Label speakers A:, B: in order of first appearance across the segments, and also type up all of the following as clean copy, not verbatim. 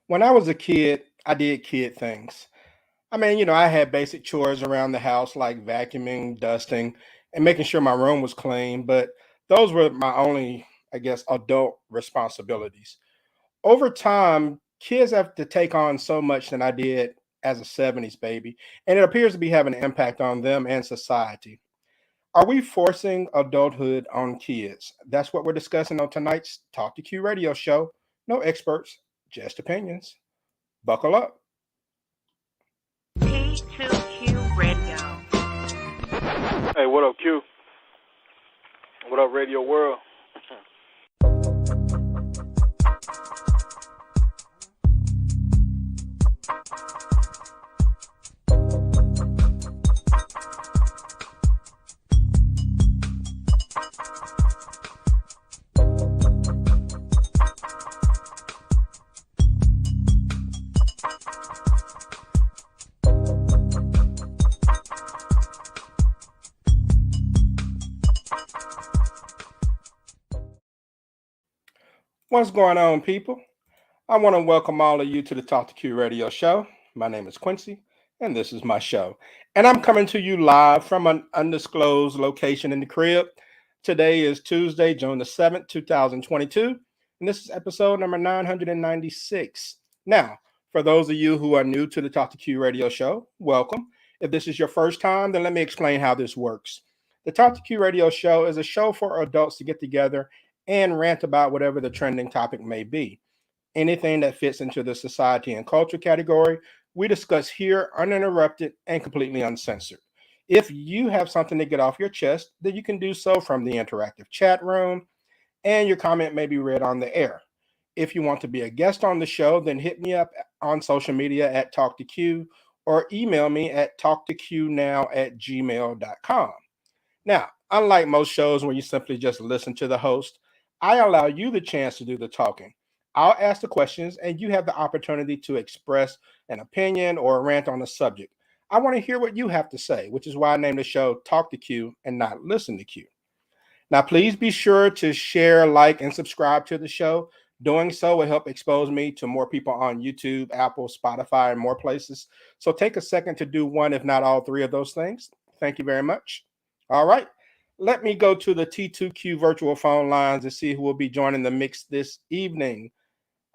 A: When I was a kid, I did kid things. I had basic chores around the house like vacuuming, dusting, and making sure my room was clean, but those were my only, adult responsibilities. Over time, kids have to take on so much than I did as a 70s baby, and it appears to be having an impact on them and society. Are we forcing adulthood on kids? That's what we're discussing on tonight's Talk to Q radio show. No experts, just opinions. Buckle up.
B: T2Q Radio.
C: Hey, what up, Q? What up, Radio World?
A: What's going on, people? I want to welcome all of you to the Talk to Q radio show. My name is Quincy, and this is my show. And I'm coming to you live from an undisclosed location in the crib. Today is Tuesday, June the 7th, 2022, and this is episode number 996. Now, for those of you who are new to the Talk to Q radio show, welcome. If this is your first time, then let me explain how this works. The Talk to Q radio show is a show for adults to get together and rant about whatever the trending topic may be. Anything that fits into the society and culture category, we discuss here uninterrupted and completely uncensored. If you have something to get off your chest, then you can do so from the interactive chat room, and your comment may be read on the air. If you want to be a guest on the show, then hit me up on social media at TalkToQ or email me at talktoqnow@gmail.com. Now, unlike most shows where you simply just listen to the host, I allow you the chance to do the talking. I'll ask the questions and you have the opportunity to express an opinion or a rant on the subject. I want to hear what you have to say, which is why I named the show Talk to Q and not Listen to Q. Now, please be sure to share, like, and subscribe to the show. Doing so will help expose me to more people on YouTube, Apple, Spotify, and more places. So take a second to do one, if not all three of those things. Thank you very much. All right. Let me go to the T2Q virtual phone lines to see who will be joining the mix this evening.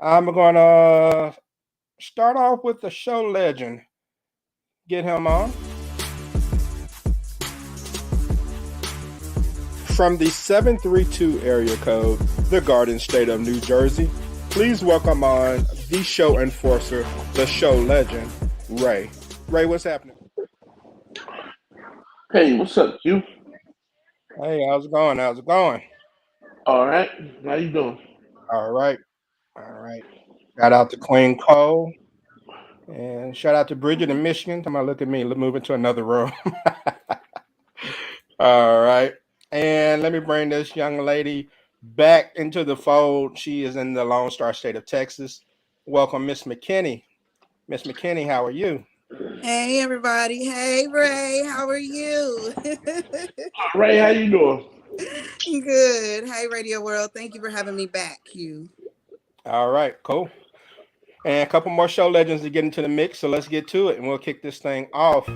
A: I'm going to start off with the show legend. Get him on. From the 732 area code, the Garden State of New Jersey, please welcome on the show enforcer, the show legend, Ray. Ray, what's happening?
D: Hey, what's up, Q?
A: Hey, how's it going? How's it going?
D: All right. How you doing?
A: All right. Shout out to Queen Cole. And shout out to Bridget in Michigan. Come on, look at me. Let's move into another room. All right. And let me bring this young lady back into the fold. She is in the Lone Star State of Texas. Welcome, Miss McKinney. Miss McKinney, how are you?
E: Hey, everybody. Hey, Ray. How are you?
D: Ray, how you doing?
E: Good. Hey, Radio World. Thank you for having me back, Q.
A: All right, cool. And a couple more show legends to get into the mix, so let's get to it, and we'll kick this thing off.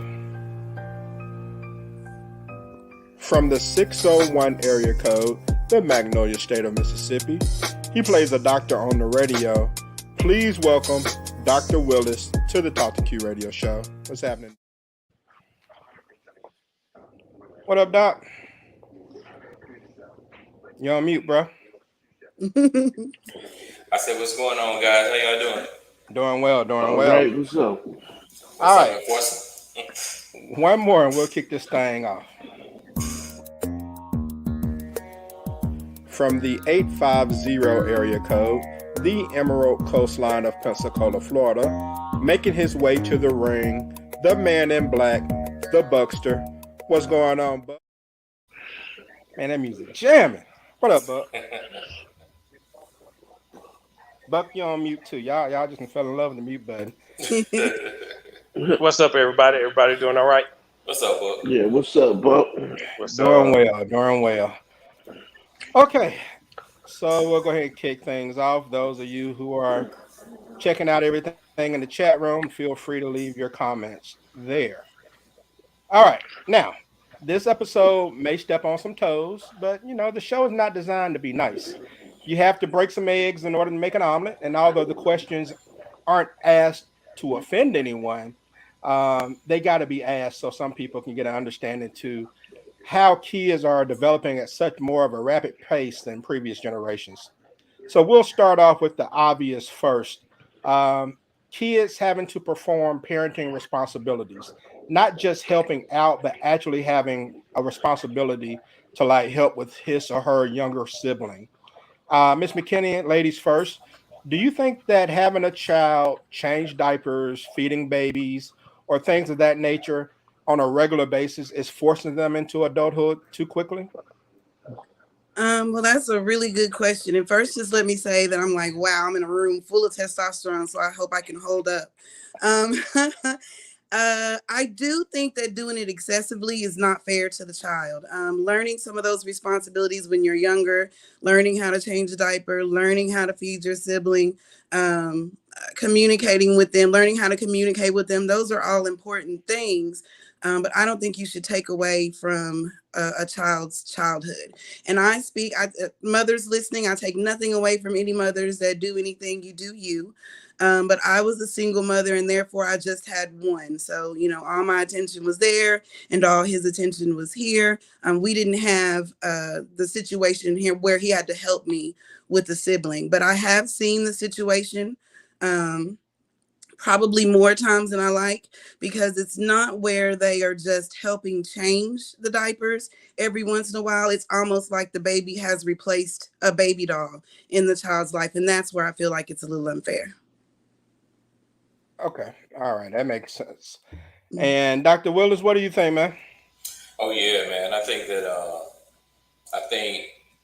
A: From the 601 area code, the Magnolia State of Mississippi, he plays a doctor on the radio. Please welcome Dr. Willis to the Talk to Q radio show. What's happening? What up, Doc? You on mute, bro?
F: I said, what's going on, guys? How y'all doing?
A: Doing well.
D: All right, what's up?
A: All right. One more and we'll kick this thing off. From the 850 area code, the Emerald Coastline of Pensacola, Florida, making his way to the ring, the man in black, the Buckster. What's going on, Buck? Man, that music jamming. What up, Buck? Buck, you on mute too. Y'all just fell in love with the mute button.
G: What's up, everybody? Everybody doing all right?
F: What's up, Buck?
D: Yeah, what's up, Buck?
A: Doing well. Okay, so we'll go ahead and kick things off. Those of you who are checking out everything in the chat room. Feel free to leave your comments there. All right. Now, this episode may step on some toes, but the show is not designed to be nice. You have to break some eggs in order to make an omelet. And although the questions aren't asked to offend anyone, they got to be asked so some people can get an understanding to how kids are developing at such more of a rapid pace than previous generations. So we'll start off with the obvious first. Um, Kids having to perform parenting responsibilities, not just helping out, but actually having a responsibility to like help with his or her younger sibling. Miss McKinney, ladies first. Do you think that having a child change diapers, feeding babies, or things of that nature on a regular basis is forcing them into adulthood too quickly?
E: Well, that's a really good question. And first, just let me say that I'm like, wow, I'm in a room full of testosterone, so I hope I can hold up. Um, I do think that doing it excessively is not fair to the child. Learning some of those responsibilities when you're younger, learning how to change a diaper, learning how to feed your sibling, communicating with them, learning how to communicate with them, those are all important things. But I don't think you should take away from a child's childhood. And mothers listening, I take nothing away from any mothers that do anything. You do you. But I was a single mother, and therefore I just had one. So, all my attention was there and all his attention was here. We didn't have the situation here where he had to help me with the sibling. But I have seen the situation probably more times than I like, because it's not where they are just helping change the diapers every once in a while. It's almost like the baby has replaced a baby doll in the child's life. And that's where I feel like it's a little unfair.
A: Okay. All right. That makes sense.
E: Mm.
A: And Dr. Willis, what do you think, man?
F: Oh yeah, man. I think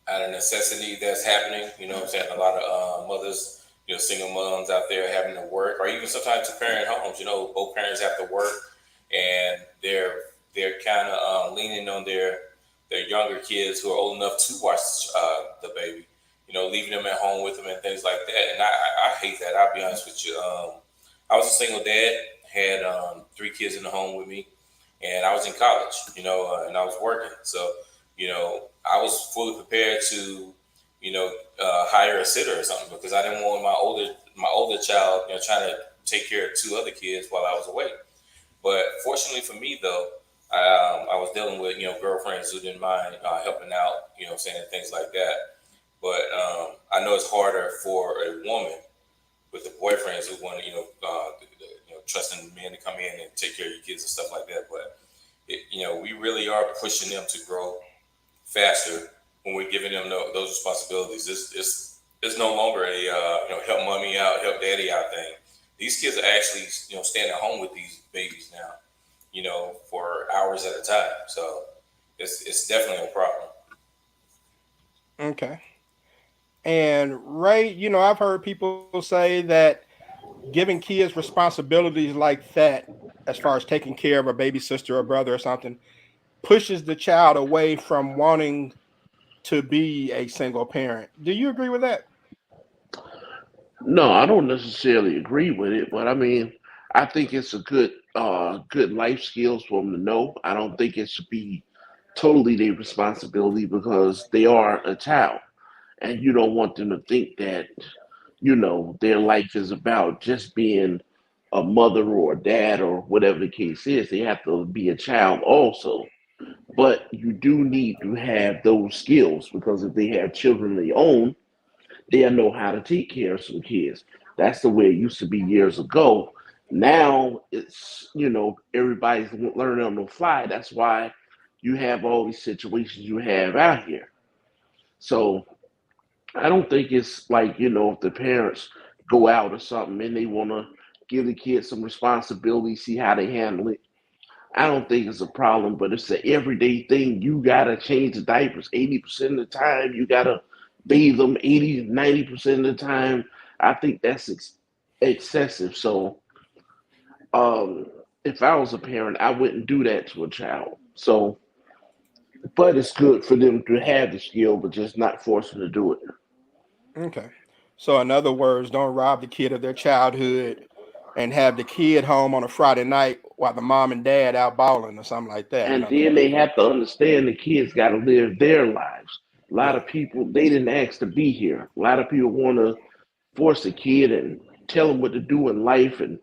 F: out of necessity that's happening. You know what I'm saying? A lot of mothers, single moms out there having to work, or even sometimes to parent homes. Both parents have to work, and they're kind of leaning on their younger kids who are old enough to watch the baby. Leaving them at home with them and things like that. And I hate that. I'll be honest with you. I was a single dad, had 3 kids in the home with me, and I was in college, and I was working. So, I was fully prepared to, hire a sitter or something, because I didn't want my older child, trying to take care of 2 other kids while I was away. But fortunately for me, though, I was dealing with, girlfriends who didn't mind helping out, saying things like that. But I know it's harder for a woman with the boyfriends who want to, trusting men to come in and take care of your kids and stuff like that. But we really are pushing them to grow faster when we're giving them those responsibilities. It's no longer a help mommy out, help daddy out thing. These kids are actually staying at home with these babies now, for hours at a time. So it's definitely a problem.
A: Okay. And Ray, I've heard people say that giving kids responsibilities like that, as far as taking care of a baby sister or brother or something, pushes the child away from wanting to be a single parent. Do you agree with that?
D: No, I don't necessarily agree with it, but I mean, I think it's a good life skills for them to know. I don't think it should be totally their responsibility because they are a child, and you don't want them to think that their life is about just being a mother or a dad or whatever the case is. They have to be a child also. But you do need to have those skills because if they have children of their own, they'll know how to take care of some kids. That's the way it used to be years ago. Now it's, everybody's learning on the fly. That's why you have all these situations you have out here. So I don't think it's like, if the parents go out or something and they want to give the kids some responsibility, see how they handle it. I don't think it's a problem, but it's an everyday thing. You got to change the diapers 80% of the time. You got to bathe them 80, 90% of the time. I think that's excessive. So um, if I was a parent, I wouldn't do that to a child. So, but it's good for them to have the skill, but just not force them to do it.
A: Okay. So, in other words, don't rob the kid of their childhood and have the kid home on a Friday night while the mom and dad out balling or something like that. In
D: And
A: other
D: then they
A: words,
D: have to understand the kids got to live their lives. A lot
A: yeah.
D: of people, they didn't ask to be here. A lot of people want to force a kid and tell them what to do in life and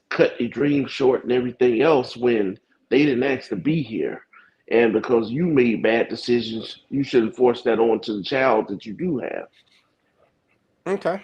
D: cut their dreams short and everything else when they didn't ask to be here. And because you made bad decisions, you shouldn't force that on to the child that you do have.
A: Okay.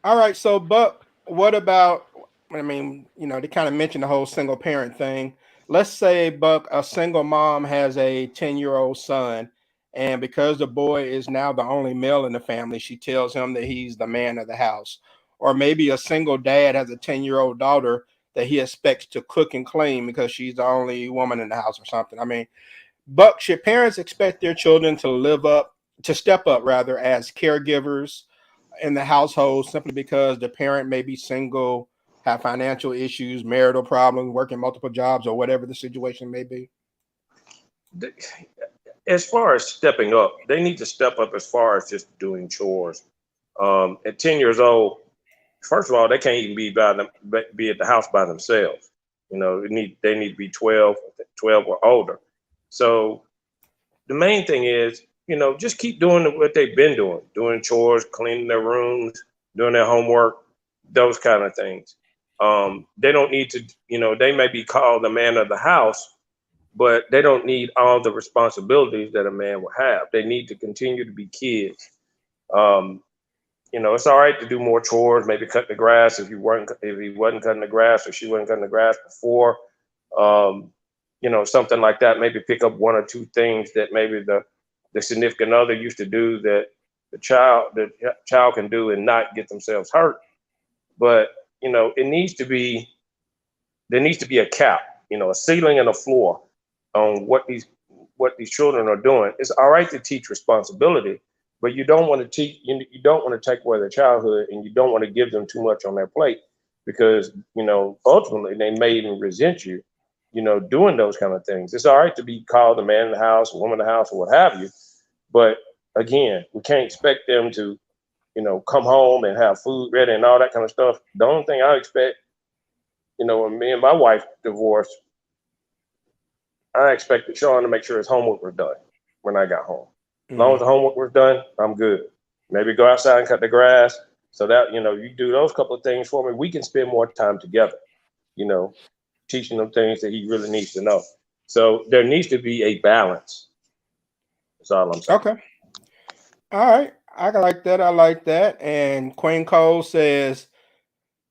A: All right. So, Buck, what about? I mean, they kind of mentioned the whole single parent thing. Let's say, Buck, a single mom has a 10-year-old son, and because the boy is now the only male in the family, she tells him that he's the man of the house. Or maybe a single dad has a 10-year-old daughter that he expects to cook and clean because she's the only woman in the house or something. I mean, Buck, should parents expect their children to step up rather as caregivers in the household simply because the parent may be single, have financial issues, marital problems, working multiple jobs, or whatever the situation may be?
G: As far as stepping up, they need to step up as far as just doing chores. At 10 years old, first of all, they can't even be at the house by themselves. They need to be 12 or older. So the main thing is, just keep doing what they've been doing chores, cleaning their rooms, doing their homework, those kind of things. They don't need to, they may be called the man of the house, but they don't need all the responsibilities that a man will have. They need to continue to be kids. Um, it's all right to do more chores, maybe cut the grass if he wasn't cutting the grass or she wasn't cutting the grass before. Um, something like that. Maybe pick up one or two things that maybe the significant other used to do that the child can do and not get themselves hurt. But there needs to be a cap, a ceiling and a floor on what these children are doing. It's all right to teach responsibility, but you don't want to you don't want to take away their childhood, and you don't want to give them too much on their plate because ultimately they may even resent you, doing those kind of things. It's all right to be called a man in the house, a woman in the house, or what have you, but again, we can't expect them to come home and have food ready and all that kind of stuff. The only thing I expect, when me and my wife divorced, I expected Sean to make sure his homework was done when I got home. As long as the homework was done, I'm good. Maybe go outside and cut the grass so that, you do those couple of things for me. We can spend more time together, you know, teaching them things that he really needs to know. So there needs to be a balance. That's all I'm saying.
A: Okay. All right. I like that. I like that. And Queen Cole says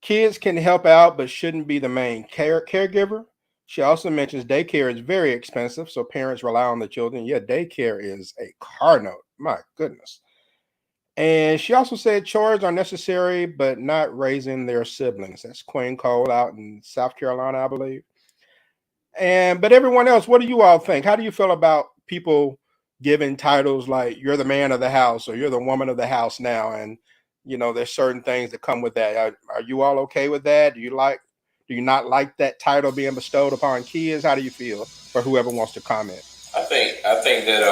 A: kids can help out, but shouldn't be the main caregiver. She also mentions daycare is very expensive, so parents rely on the children. Yeah, daycare is a car note. My goodness. And she also said chores are necessary, but not raising their siblings. That's Queen Cole out in South Carolina, I believe. And but everyone else, what do you all think? How do you feel about people giving titles like "you're the man of the house" or "you're the woman of the house" now? And there's certain things that come with that. Are you all okay with that? Do you not like that title being bestowed upon kids? How do you feel for whoever wants to comment?
F: I think that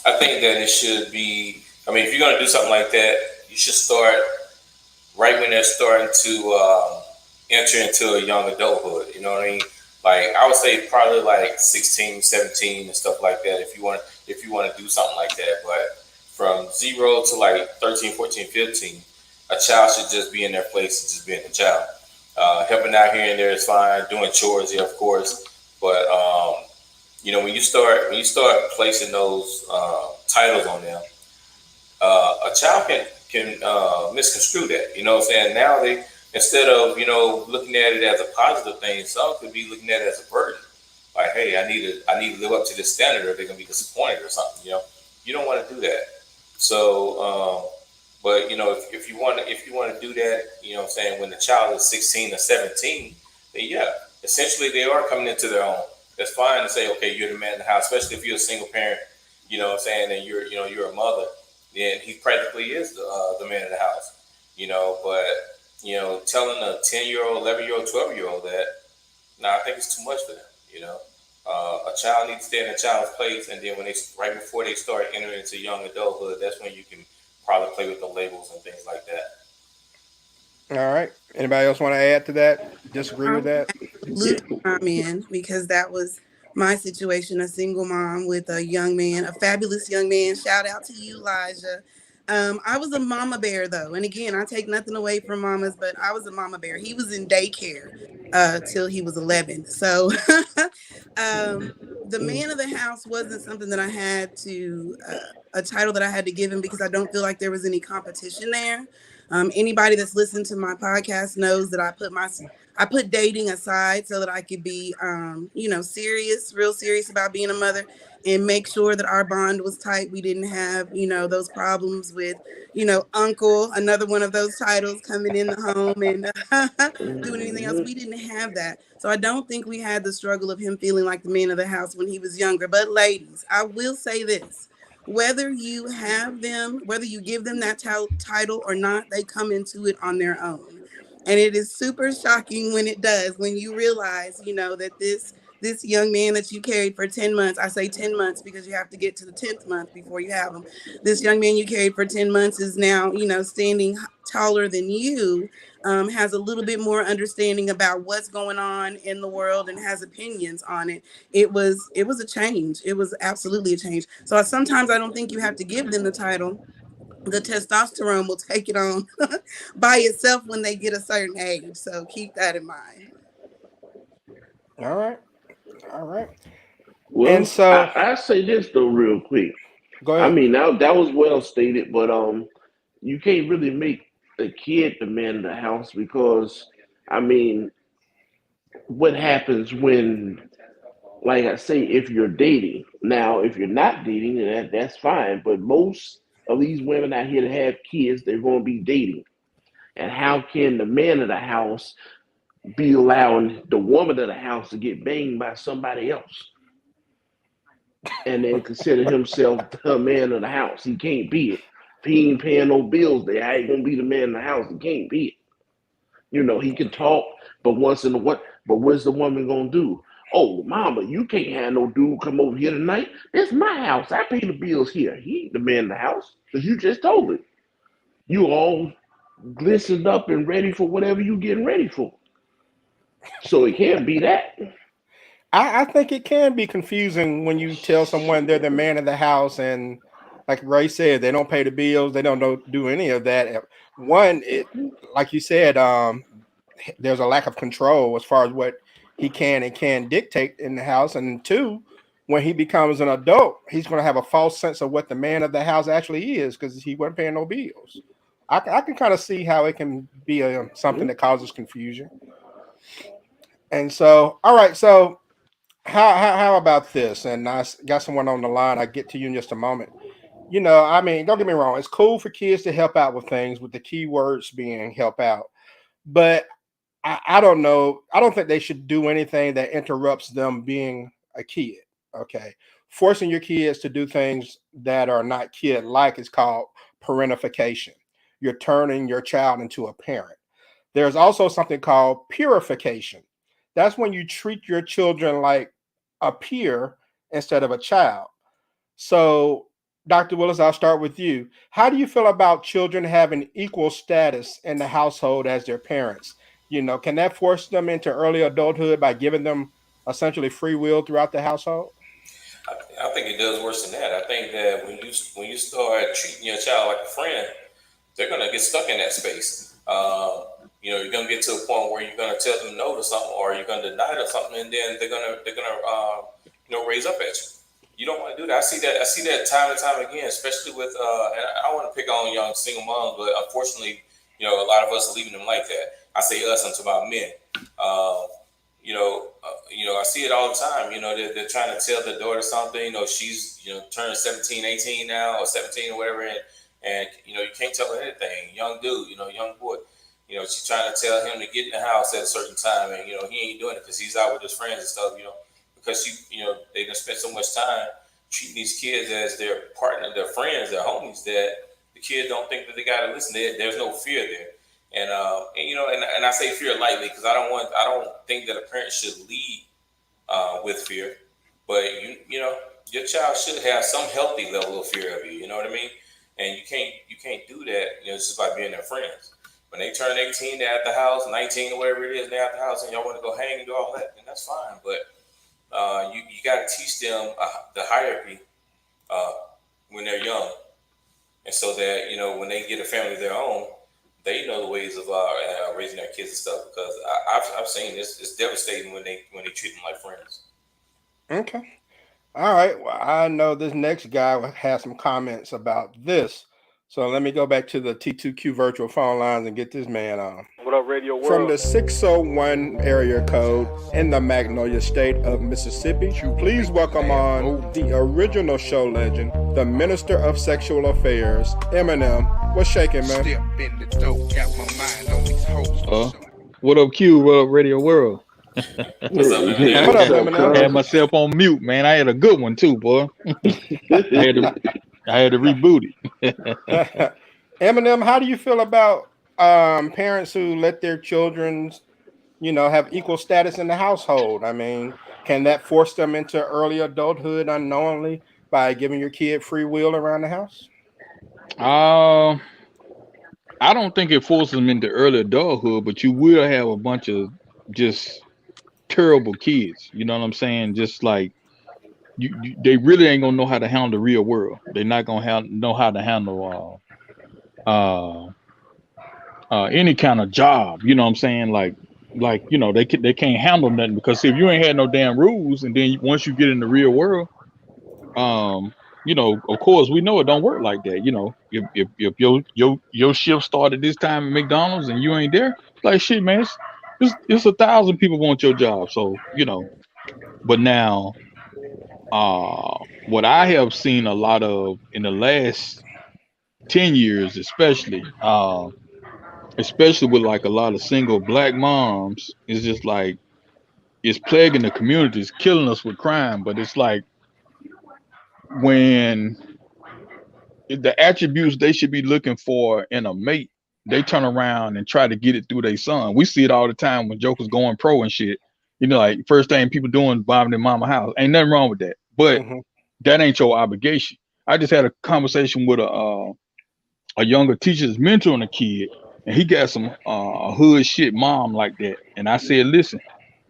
F: it should be. I mean, if you're gonna do something like that, you should start right when they're starting to enter into a young adulthood. You know what I mean? Like I would say probably like 16, 17 and stuff like that if you want to do something like that. But from 0 to like 13, 14, 15, a child should just be in their place, just being a child. Helping out here and there is fine. Doing chores, yeah, of course. But when you start placing those titles on them, a child can misconstrue that. You know what I'm saying? Now they, instead of looking at it as a positive thing, some could be looking at it as a burden. Like, hey, I need to live up to this standard, or they're gonna be disappointed or something. You don't want to do that. So, but if you want to do that, what I'm saying, when the child is 16 or 17, then yeah, essentially they are coming into their own. That's fine to say, okay, you're the man in the house, especially if you're a single parent. You know what I'm saying, and you're a mother, then he practically is the man of the house. But telling a 10-year-old, 11-year-old, 12-year-old that, no, I think it's too much for them. A child needs to stay in a child's place, and then right before they start entering into young adulthood, that's when you can probably play with the labels and things like that.
A: All right. Anybody else want to add to that? Disagree with
E: I
A: that?
E: absolutely chime in because that was my situation, a single mom with a young man, a fabulous young man. Shout out to you, Elijah. I was a mama bear though. And again, I take nothing away from mamas, but I was a mama bear. He was in daycare till he was 11. So the man of the house wasn't something that I had to, a title that I had to give him because I don't feel like there was any competition there. Anybody that's listened to my podcast knows that I put dating aside so that I could be, serious, real serious about being a mother and make sure that our bond was tight. We didn't have, those problems with, uncle, another one of those titles coming in the home and doing anything else. We didn't have that. So I don't think we had the struggle of him feeling like the man of the house when he was younger. But ladies, I will say this. Whether you have them, whether you give them that title or not, they come into it on their own. And it is super shocking when it does, when you realize, that this young man that you carried for 10 months, I say 10 months because you have to get to the 10th month before you have him. This young man you carried for 10 months is now, standing taller than you, has a little bit more understanding about what's going on in the world and has opinions on it. It was a change. It was absolutely a change. So sometimes I don't think you have to give them the title. The testosterone will take it on by itself when they get a certain age. So keep that in mind.
A: All right. All right. And
D: Well,
A: so
D: I say this though, real quick.
A: go
D: I
A: ahead.
D: mean, now that was well stated, but you can't really make the kid the man of the house because, I mean, what happens when, like I say, if you're dating? Now, if you're not dating, then that's fine. But most of these women out here that have kids, they're going to be dating. And how can the man of the house be allowing the woman of the house to get banged by somebody else and then consider himself the man of the house? He can't be it. If he ain't paying no bills, there, I ain't gonna be the man of the house. He can't be it. He can talk, but once in a what? But what's the woman gonna do? Oh, mama, you can't have no dude come over here tonight. It's my house. I pay the bills here. He ain't the man of the house because you just told it. You all glistened up and ready for whatever you getting ready for. So it can't be that.
A: I think it can be confusing when you tell someone they're the man of the house and like Ray said, they don't pay the bills, they don't do any of that. One, it like you said, there's a lack of control as far as what he can and can dictate in the house. And two, when he becomes an adult, he's going to have a false sense of what the man of the house actually is because he wasn't paying no bills. I can kind of see how it can be something that causes confusion. And so, all right, so how about this? And got someone on the line. I get to you in just a moment. I mean, don't get me wrong. It's cool for kids to help out with things, with the key words being help out. But I don't know. I don't think they should do anything that interrupts them being a kid. Okay. Forcing your kids to do things that are not kid like is called parentification. You're turning your child into a parent. There's also something called purification. That's when you treat your children like a peer instead of a child. So, Dr. Willis, I'll start with you. How do you feel about children having equal status in the household as their parents? Can that force them into early adulthood by giving them essentially free will throughout the household?
F: I think it does worse than that. I think that when you start treating your child like a friend, they're gonna get stuck in that space. You're gonna get to a point where you're gonna tell them no to something, or you're gonna deny them something, and then they're gonna raise up at you. You don't want to do that. I see that time and time again, especially with and I don't want to pick on young single moms, but unfortunately, a lot of us are leaving them like that. I say us, I'm talking about men. I see it all the time. They're trying to tell their daughter something. She's turned 17, 18 now, or 17 or whatever, and you can't tell her anything. Young dude, young boy. She's trying to tell him to get in the house at a certain time, and he ain't doing it because he's out with his friends and stuff. Because they done spent so much time treating these kids as their partner, their friends, their homies, that the kids don't think that they got to listen. There's no fear there. And I say fear lightly because I don't think that a parent should lead with fear, but your child should have some healthy level of fear of you. You know what I mean? and you can't do that. Just by being their friends. When they turn 18, they're at the house, 19 or whatever it is, they're at the house, and y'all want to go hang and do all that, and that's fine. But you got to teach them the hierarchy uh, when they're young, and so that when they get a family of their own, they know the ways of raising their kids and stuff. Because I've seen this. It's devastating when they treat them like friends.
A: Okay. All right. Well, I know this next guy has some comments about this. So let me go back to the T2Q virtual phone lines and get this man on.
C: What up, Radio World?
A: From the 601 area code in the Magnolia State of Mississippi, please welcome on the original show legend, the Minister of Sexual Affairs, Eminem. What's shaking, man?
H: What up, Q? What up, Radio World?
F: What's up, man?
A: What up, Eminem?
H: I had myself on mute, man. I had a good one too, boy. I had to reboot it.
A: Eminem, how do you feel about parents who let their children, have equal status in the household? I mean, can that force them into early adulthood unknowingly by giving your kid free will around the house?
H: I don't think it forces them into early adulthood, but you will have a bunch of just terrible kids. You know what I'm saying? Just like they really ain't gonna know how to handle the real world. They're not gonna know how to handle any kind of job. You know what I'm saying? Like they can't handle nothing, because if you ain't had no damn rules, and then once you get in the real world, of course we know it don't work like that. If your shift started this time at McDonald's and you ain't there, like shit, man, it's 1,000 people want your job. So but now. What I have seen a lot of in the last 10 years, especially with like a lot of single black moms, is just like it's plaguing the community, it's killing us with crime. But it's like when the attributes they should be looking for in a mate, they turn around and try to get it through their son. We see it all the time when jokers going pro and shit. Like first thing people doing, bombing their mama house. Ain't nothing wrong with that, but that ain't your obligation. I just had a conversation with a younger teacher that's mentoring a kid, and he got some hood shit mom like that. And I said, listen,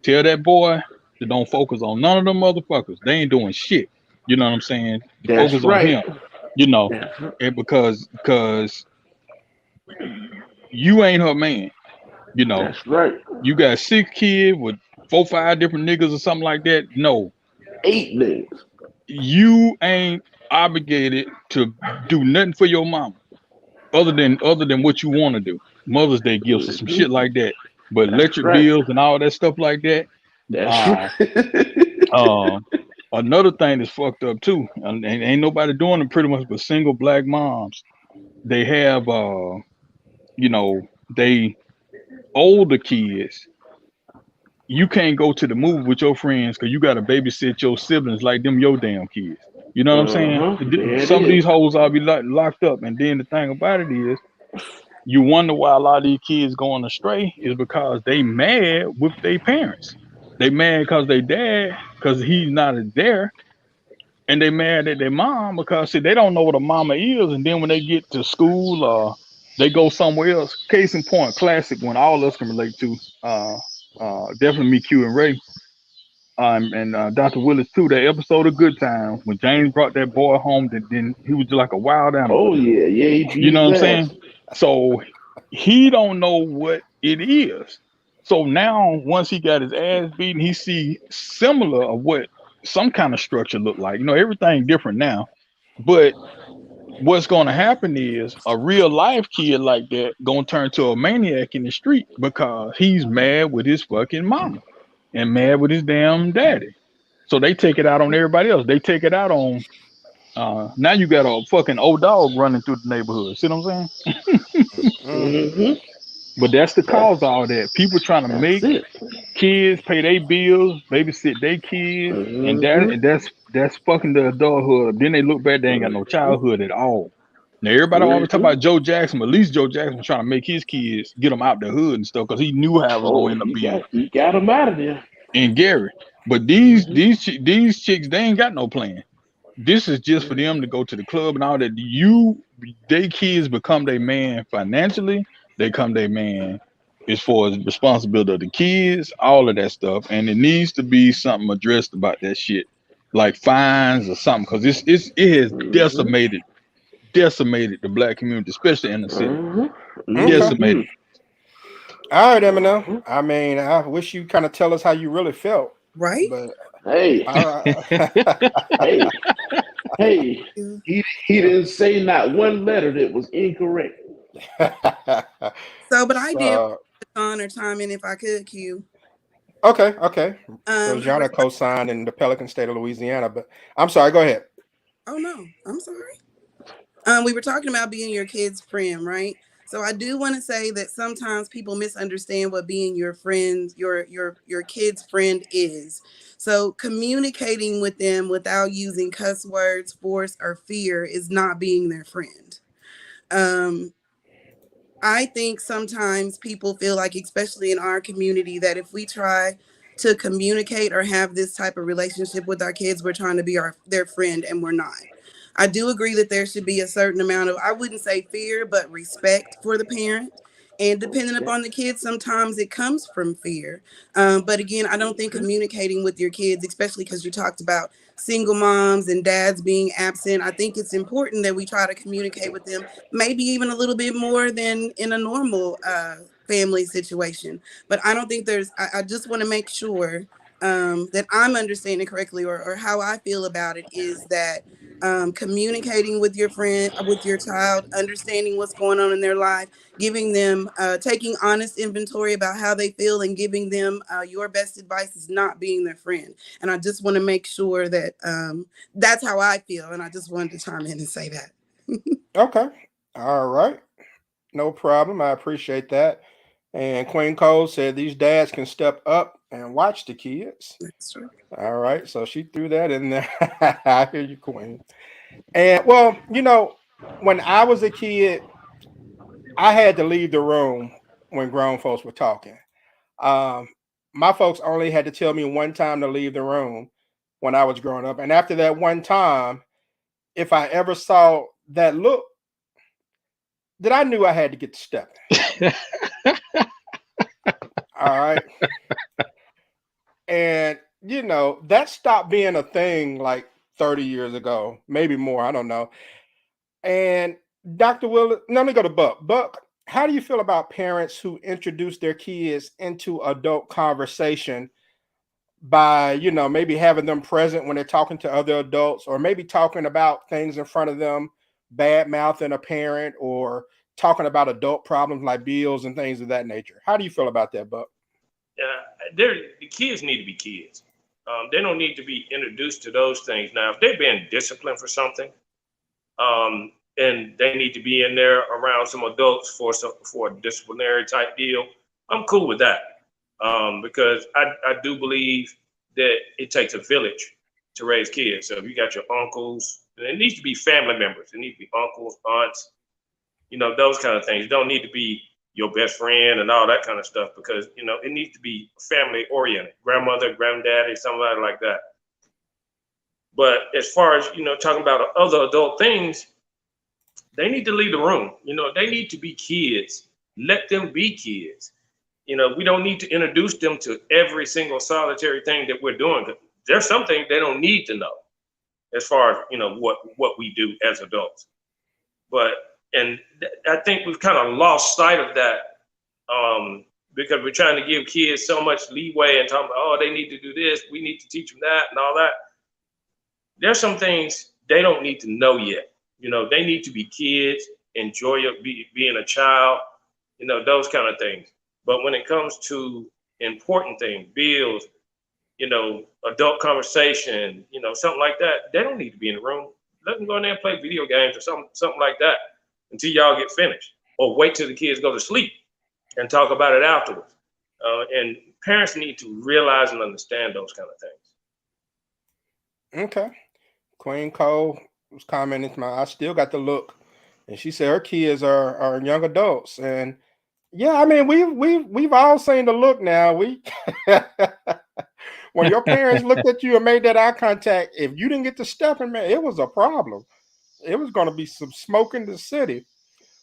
H: tell that boy to don't focus on none of them motherfuckers. They ain't doing shit. You know what I'm saying?
D: That's
H: focus
D: right.
H: on him. And because you ain't her man.
D: That's right.
H: You got 6 kids with 4, 5 different niggas or something like that. No,
D: 8 niggas.
H: You ain't obligated to do nothing for your mama other than what you want to do. Mother's Day gifts or some shit like that. But electric bills and all that stuff like that.
D: That's
H: Another thing that's fucked up too, and ain't nobody doing it pretty much but single black moms. They have they older kids. You can't go to the movie with your friends because you got to babysit your siblings like them your damn kids. You know what I'm saying? Some of these hoes all be locked up. And then the thing about it is, you wonder why a lot of these kids going astray is because they mad with their parents. They mad because they dad, because he's not there. And they mad at their mom because they don't know what a mama is. And then when they get to school, they go somewhere else. Case in point, classic one all of us can relate to. Definitely me, Q, and Ray, and Dr. Willis too. That episode of Good Time when James brought that boy home, then he was just like a wild animal.
D: Oh yeah.
H: You know what I'm saying? So he don't know what it is. So now once he got his ass beaten, he see similar of what some kind of structure look like. Everything different now, but what's going to happen is a real life kid like that going to turn to a maniac in the street because he's mad with his fucking mama and mad with his damn daddy. So they take it out on everybody else. They take it out on, now you got a fucking old dog running through the neighborhood. See what I'm saying? But that's the cause of all that. People trying to make kids pay their bills, babysit their kids, and that's fucking the adulthood. Then they look back, they ain't got no childhood at all. Now everybody always talk about Joe Jackson, but at least Joe Jackson was trying to make his kids get them out the hood and stuff because he knew how it was going to end up being.
D: He got them out of there.
H: And Gary, but these chicks, they ain't got no plan. this is just for them to go to the club and all that. They kids become their man financially. They become their man as far as responsibility of the kids, all of that stuff. And it needs to be something addressed about that shit, like fines or something, because it has decimated the black community, especially in the city.
A: Okay.
H: Decimated.
A: All right, Eminem. I mean, I wish you kind of tell us how you really felt,
E: Right?
A: but
D: Hey,
A: all right.
D: hey, hey. He didn't say not one letter that was incorrect.
E: So, but I did
A: So,
E: on or chime in if I could, Q.
A: okay. So
E: We were
A: Jana co-signed in the Pelican State of Louisiana, but I'm sorry. Go ahead.
E: oh no, I'm sorry. We were talking about being your kid's friend, right? So I do want to say that sometimes people misunderstand what being your friend, your kid's friend is. So communicating with them without using cuss words, force, or fear is not being their friend. Um, I think sometimes people feel like, especially in our community, that if we try to communicate or have this type of relationship with our kids, we're trying to be their friend, and we're not. I do agree that there should be a certain amount of, I wouldn't say fear, but respect for the parent. And depending upon the kids, sometimes it comes from fear. But again, I don't think communicating with your kids, especially because you talked about single moms and dads being absent, I think it's important that we try to communicate with them, maybe even a little bit more than in a normal family situation. But I don't think I just want to make sure that I'm understanding correctly, or how I feel about it is that communicating with your friend, with your child, understanding what's going on in their life, giving them, taking honest inventory about how they feel, and giving them your best advice is not being their friend. And I just want to make sure that that's how I feel. And I just wanted to chime in and say that.
A: Okay. All right. No problem. I appreciate that. And Queen Cole said these dads can step up and watch the kids.
E: That's true.
A: All right. So she threw that in there. I hear you, Queen. And well, when I was a kid, I had to leave the room when grown folks were talking. Um, my folks only had to tell me one time to leave the room when I was growing up. And after that one time, if I ever saw that look, then I knew I had to get to stepping. All right. And that stopped being a thing like 30 years ago, maybe more. I don't know. And Dr. Will, let me go to Buck. Buck, how do you feel about parents who introduce their kids into adult conversation by, maybe having them present when they're talking to other adults, or maybe talking about things in front of them, bad mouthing a parent, or talking about adult problems like bills and things of that nature? How do you feel about that, Buck?
G: The kids need to be kids. They don't need to be introduced to those things. Now, if they're being disciplined for something, and they need to be in there around some adults for a disciplinary type deal, I'm cool with that. Because I do believe that it takes a village to raise kids. So if you got your uncles, and it needs to be family members. It needs to be uncles, aunts, those kind of things. It don't need to be your best friend and all that kind of stuff, because, it needs to be family oriented, grandmother, granddaddy, somebody like that. But as far as, talking about other adult things, they need to leave the room. They need to be kids. Let them be kids. We don't need to introduce them to every single solitary thing that we're doing. There's some things they don't need to know as far as, what we do as adults. And I think we've kind of lost sight of that, because we're trying to give kids so much leeway and talking about, oh, they need to do this, we need to teach them that and all that. There's some things they don't need to know yet. They need to be kids, enjoy being a child, those kind of things. But when it comes to important things, bills, adult conversation, something like that, they don't need to be in the room. Let them go in there and play video games or something like that until y'all get finished, or wait till the kids go to sleep and talk about it afterwards. And parents need to realize and understand those kind of things.
A: Okay. Queen Cole was commenting I still got the look. And she said her kids are young adults. And yeah, I mean, we've all seen the look now. when your parents looked at you and made that eye contact, if you didn't get to stepping, man, it was a problem. It was going to be some smoke in the city.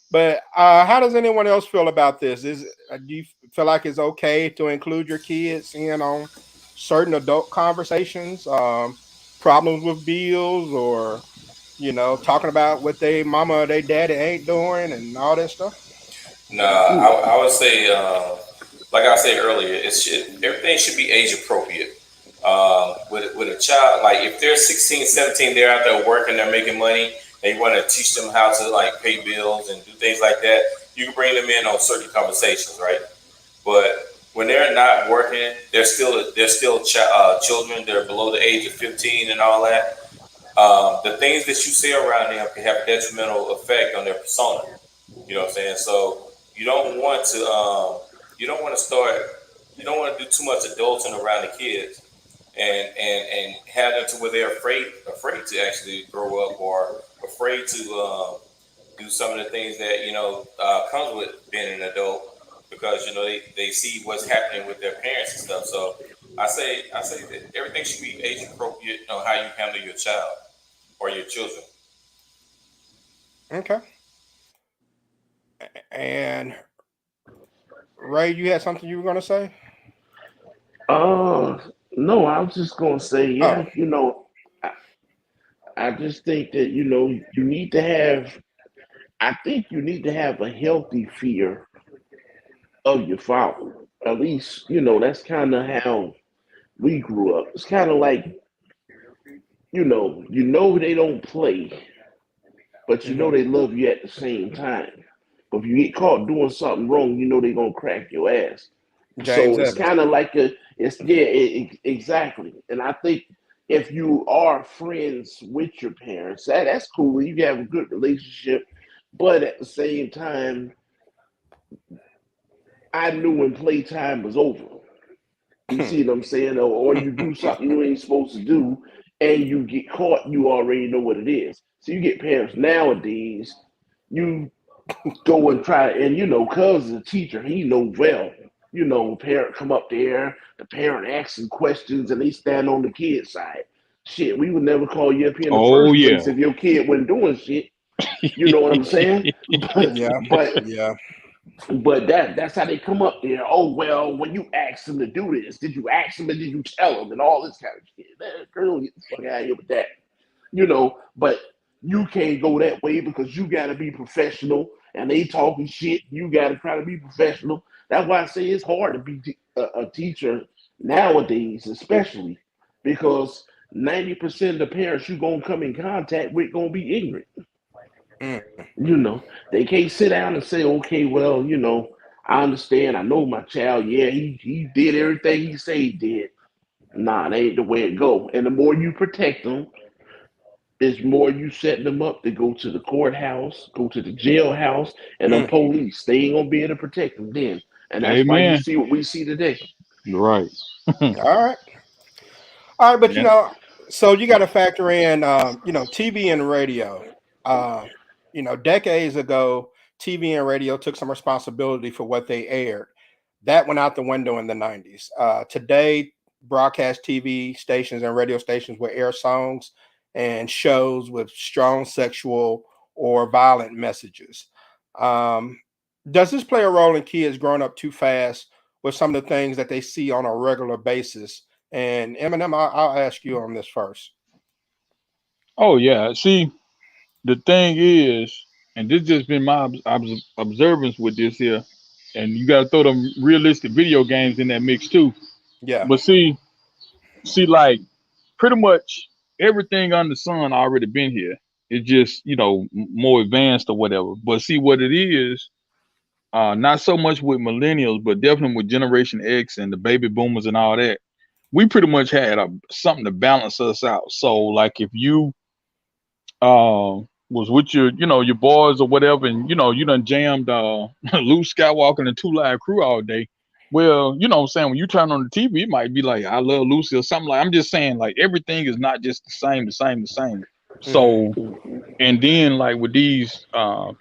A: But how does anyone else feel about this? Do you feel like it's okay to include your kids in on certain adult conversations, problems with bills, or talking about what they mama or they daddy ain't doing and all that stuff?
F: Nah, I would say, like I said earlier, everything should be age appropriate. With a child, like if they're 16, 17, they're out there working, they're making money, and you want to teach them how to like pay bills and do things like that, you can bring them in on certain conversations, right? But when they're not working, they're still children. They're below the age of 15 and all that. The things that you say around them can have a detrimental effect on their persona. You know what I'm saying? So you don't want to you don't want to start you don't want to do too much adulting around the kids and have them to where they're afraid to actually grow up or afraid to do some of the things that comes with being an adult because they see what's happening with their parents and stuff. So I say that everything should be age appropriate on how you handle your child or your children.
A: Okay. And Ray, you had something you were going to say?
D: Uh, no, I was just gonna say,
A: Oh,
D: yeah, I, I just think that you need to have. I think you need to have a healthy fear of your father. At least that's kind of how we grew up. It's kind of like they don't play, but
A: hmm,
D: they love you at the same time. But if you get caught doing something wrong, they're gonna crack your ass.
A: James
D: So it's
A: Evans.
D: kind of like exactly. And I think if you are friends with your parents, that's cool. You have a good relationship, but at the same time, I knew when playtime was over. You see what I'm saying? Or you do something you ain't supposed to do, and you get caught. You already know what it is. So you get parents nowadays. You go and try and cuz the teacher, he knows well. Parent come up there, the parent asking questions and they stand on the kid's side. Shit, we would never call you up here in the
H: Oh
D: first
H: yeah.
D: place if your kid wasn't doing shit. You know what I'm saying? But
A: Yeah,
D: but
A: yeah.
D: but that's how they come up there. Oh well, when you asked them to do this, did you ask them and did you tell them and all this kind of shit? Man, girl, get the fuck out of here with that. But you can't go that way because you got to be professional and they talking shit. You got to try to be professional. That's why I say it's hard to be a teacher nowadays, especially because 90% of the parents you're going to come in contact with going to be ignorant.
A: Mm.
D: They can't sit down and say, okay, well, I understand. I know my child. Yeah, he did everything he said he did. Nah, that ain't the way it go. And the more you protect them, is more you setting them up to go to the courthouse, go to the jailhouse, and the
A: Mm.
D: police. They ain't gonna be able to protect them then. And that's why you
H: Amen.
D: see what we see today.
H: Right.
A: All right. All right, but
H: Yeah.
A: so you got to factor in, TV and radio. Uh, decades ago, TV and radio took some responsibility for what they aired. That went out the window in the 90s. Today, broadcast TV stations and radio stations will air songs and shows with strong sexual or violent messages. Um, does this play a role in kids growing up too fast with some of the things that they see on a regular basis? And Eminem, I'll ask you on this first.
H: Oh yeah. See, the thing is, and this just been my observance with this here, and you got to throw them realistic video games in that mix too.
A: Yeah.
H: But see, like pretty much everything under the sun already been here. It's just more advanced or whatever. But see what it is. Not so much with millennials, but definitely with Generation X and the baby boomers and all that. We pretty much had something to balance us out. So, like, if you was with your boys or whatever, and you done jammed Luke Skywalker and Two Live Crew all day. Well, you know what I'm saying, when you turn on the TV, it might be like I Love Lucy or something. Like, I'm just saying, like, everything is not just the same.
A: Hmm.
H: So, and then like with these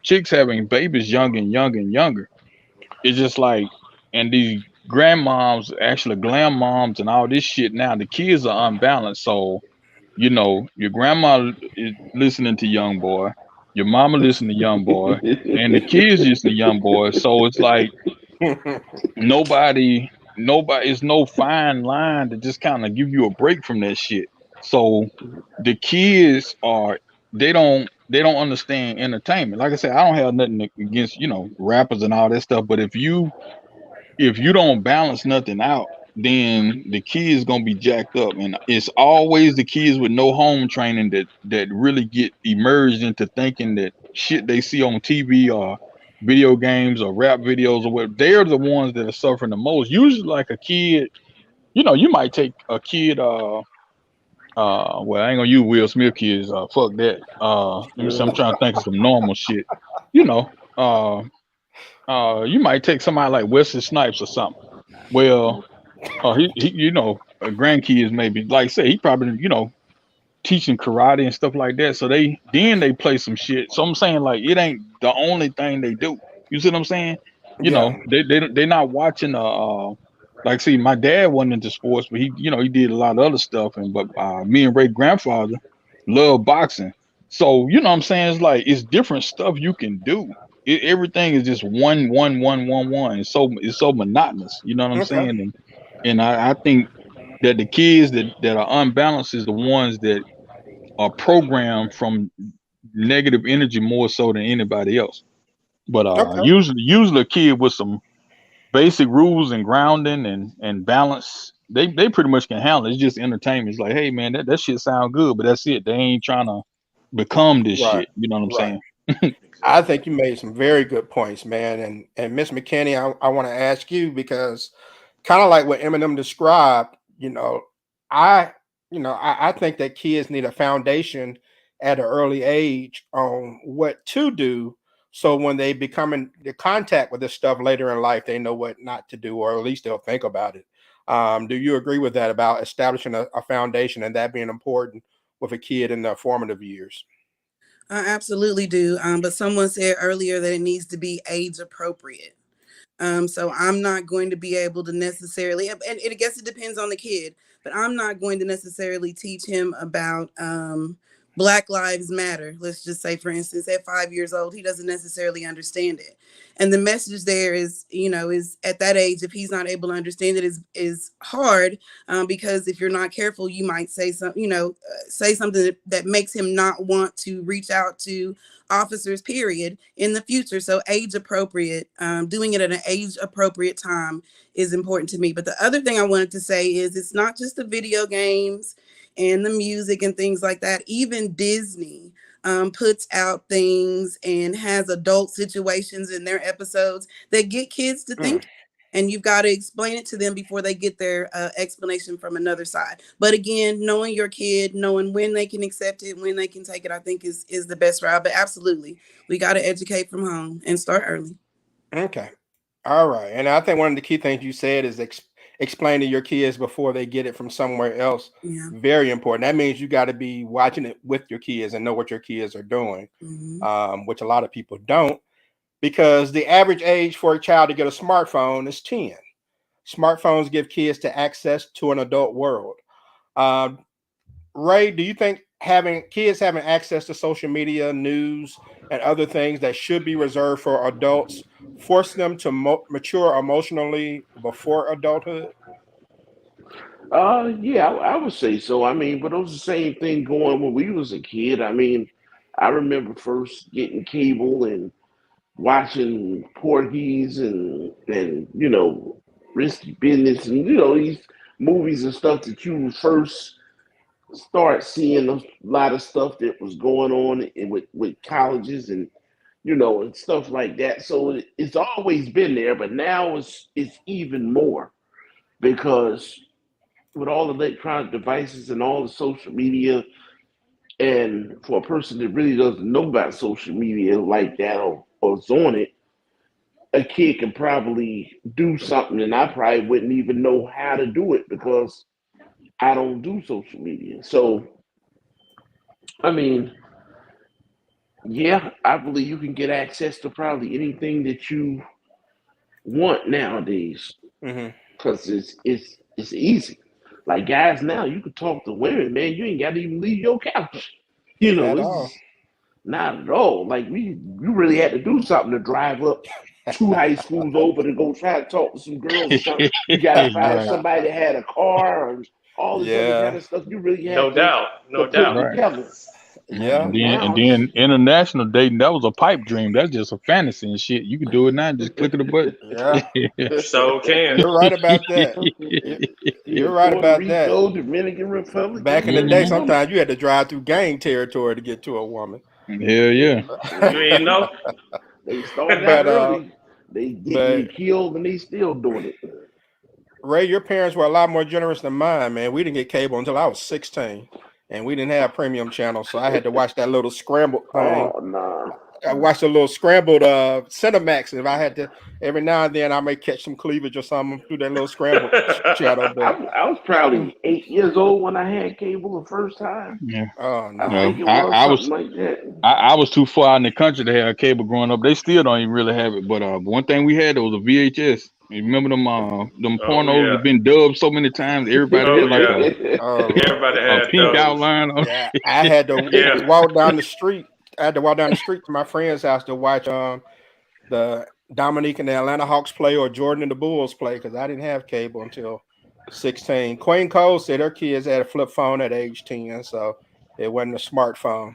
H: chicks having babies young and younger, it's just like, and these grandmoms, actually grandmoms, and all this shit. Now the kids are unbalanced, so your grandma is listening to young boy, your mama listening to young boy, and the kids listen to young boy. So it's like nobody it's no fine line to just kind of give you a break from that shit. So the kids they don't understand entertainment. Like I said, I don't have nothing against rappers and all that stuff, but if you don't balance nothing out, then the kids gonna be jacked up, and it's always the kids with no home training that really get immersed into thinking that shit they see on TV or video games or rap videos or whatever. They're the ones that are suffering the most. Usually, like a kid, you might take a kid. Well, I ain't gonna use Will Smith kids. Fuck that. Let me see. I'm trying to think of some normal shit. You know, you might take somebody like Wesley Snipes or something. Well, he grandkids maybe like I say he probably teaching karate and stuff like that. So they play some shit. So I'm saying like it ain't the only thing they do. You see what I'm saying?
A: Yeah.
H: They're not watching like see my dad wasn't into sports, but he did a lot of other stuff. And but me and Ray grandfather love boxing. So you know what I'm saying? It's like it's different stuff you can do. Everything is just one. It's so monotonous. You know what I'm
A: Okay.
H: saying? And I think that the kids that are unbalanced is the ones that are programmed from negative energy more so than anybody else. But
A: Okay.
H: usually a kid with some basic rules and grounding and balance, they pretty much can handle it. It's just entertainment. It's like, hey man, that shit sound good, but that's it. They ain't trying to become this
A: Right.
H: shit. You know what I'm
A: Right.
H: saying?
A: I think you made some very good points, man. And Miss McKinney, I want to ask you because kind of like what Eminem described, I I think that kids need a foundation at an early age on what to do. So when they become in the contact with this stuff later in life, they know what not to do, or at least they'll think about it. Do you agree with that about establishing a foundation and that being important with a kid in their formative years?
E: I absolutely do. But someone said earlier that it needs to be age appropriate. So I'm not going to be able to necessarily, and I guess it depends on the kid, but I'm not going to necessarily teach him about Black Lives Matter. Let's just say, for instance, at 5 years old, he doesn't necessarily understand it. And the message there is at that age, if he's not able to understand it, is hard because if you're not careful, you might say say something that makes him not want to reach out to officers, period, in the future. So age appropriate, doing it at an age appropriate time is important to me. But the other thing I wanted to say is it's not just the video games and the music and things like that. Even Disney puts out things and has adult situations in their episodes that get kids to
A: Mm,
E: think. And you've got to explain it to them before they get their explanation from another side. But again, knowing your kid, knowing when they can accept it, when they can take it, I think is the best route. But absolutely, we got to educate from home and start early.
A: okay. All right. And I think one of the key things you said is explain to your kids before they get it from somewhere else.
E: Yeah.
A: Very important. That means you got to be watching it with your kids and know what your kids are doing,
E: Hmm.
A: which a lot of people don't, because the average age for a child to get a smartphone is 10. Smartphones give kids to access to an adult world. Um, Ray, do you think having kids having access to social media, news, and other things that should be reserved for adults force them to mature emotionally before adulthood?
D: Yeah, I would say so. I mean, but it was the same thing going when we was a kid. I mean, I remember first getting cable and watching Porky's and Risky Business and these movies and stuff that you first start seeing a lot of stuff that was going on with colleges and stuff like that. So it's always been there, but now it's even more because with all the electronic devices and all the social media, and for a person that really doesn't know about social media like that or is on it, a kid can probably do something and I probably wouldn't even know how to do it because I don't do social media. So, I mean, yeah, I believe you can get access to probably anything that you want nowadays. because it's easy. Like guys now, you can talk to women, man. You ain't got to even leave your couch.
A: At
D: It's
A: all.
D: just not at all. Like you really had to do something to drive up two high schools over to go try to talk to some girls or something. You got to find
H: Right,
D: somebody that had a car and all this other kind
A: Yeah.
D: of stuff. You really
G: No
D: had to
G: doubt,
D: to
G: no
D: put
G: doubt.
H: right.
D: together.
A: Yeah.
H: And
D: Now it's
H: then international dating, that was a pipe dream. That's just a fantasy and shit. You can do it now, just click of the button.
A: Yeah.
G: So can.
A: You're right about that. You're right
D: Puerto
A: about that.
D: Rico, Dominican Republic,
A: Back in the
D: any
A: day,
H: Mhm.
D: woman.
A: sometimes you had to drive through gang territory to get to a woman.
H: Hell yeah.
G: You ain't know.
D: They started out
A: But
D: early. They getting you
A: but
D: killed and they still doing it.
A: Ray, your parents were a lot more generous than mine, man. We didn't get cable until I was 16, and we didn't have premium channels, so I had to watch that little scrambled thing.
D: Oh nah.
A: I watched a little scrambled Cinemax, and if I had to, every now and then I may catch some cleavage or something through that little scrambled channel. But
D: I was probably 8 years old when I had cable the first time.
H: Yeah.
A: oh
D: I
A: no,
D: think
H: No,
D: it
H: I,
D: was
H: I
D: something
H: was
D: like that.
H: I was too far in the country to have cable growing up. They still don't even really have it. But one thing we had, there was a VHS. You remember them
G: Oh
H: pornos
G: yeah.
H: that been dubbed so many times? Everybody
G: Oh
H: had like
G: yeah.
A: oh Lord,
G: Everybody
H: a
G: had
H: pink
G: those.
H: outline on.
A: yeah. I had to
G: Yeah.
A: walk down the street. I had to walk down the street to my friend's house to watch the Dominique and the Atlanta Hawks play or Jordan and the Bulls play because I didn't have cable until 16. Queen Cole said her kids had a flip phone at age 10, so it wasn't a smartphone.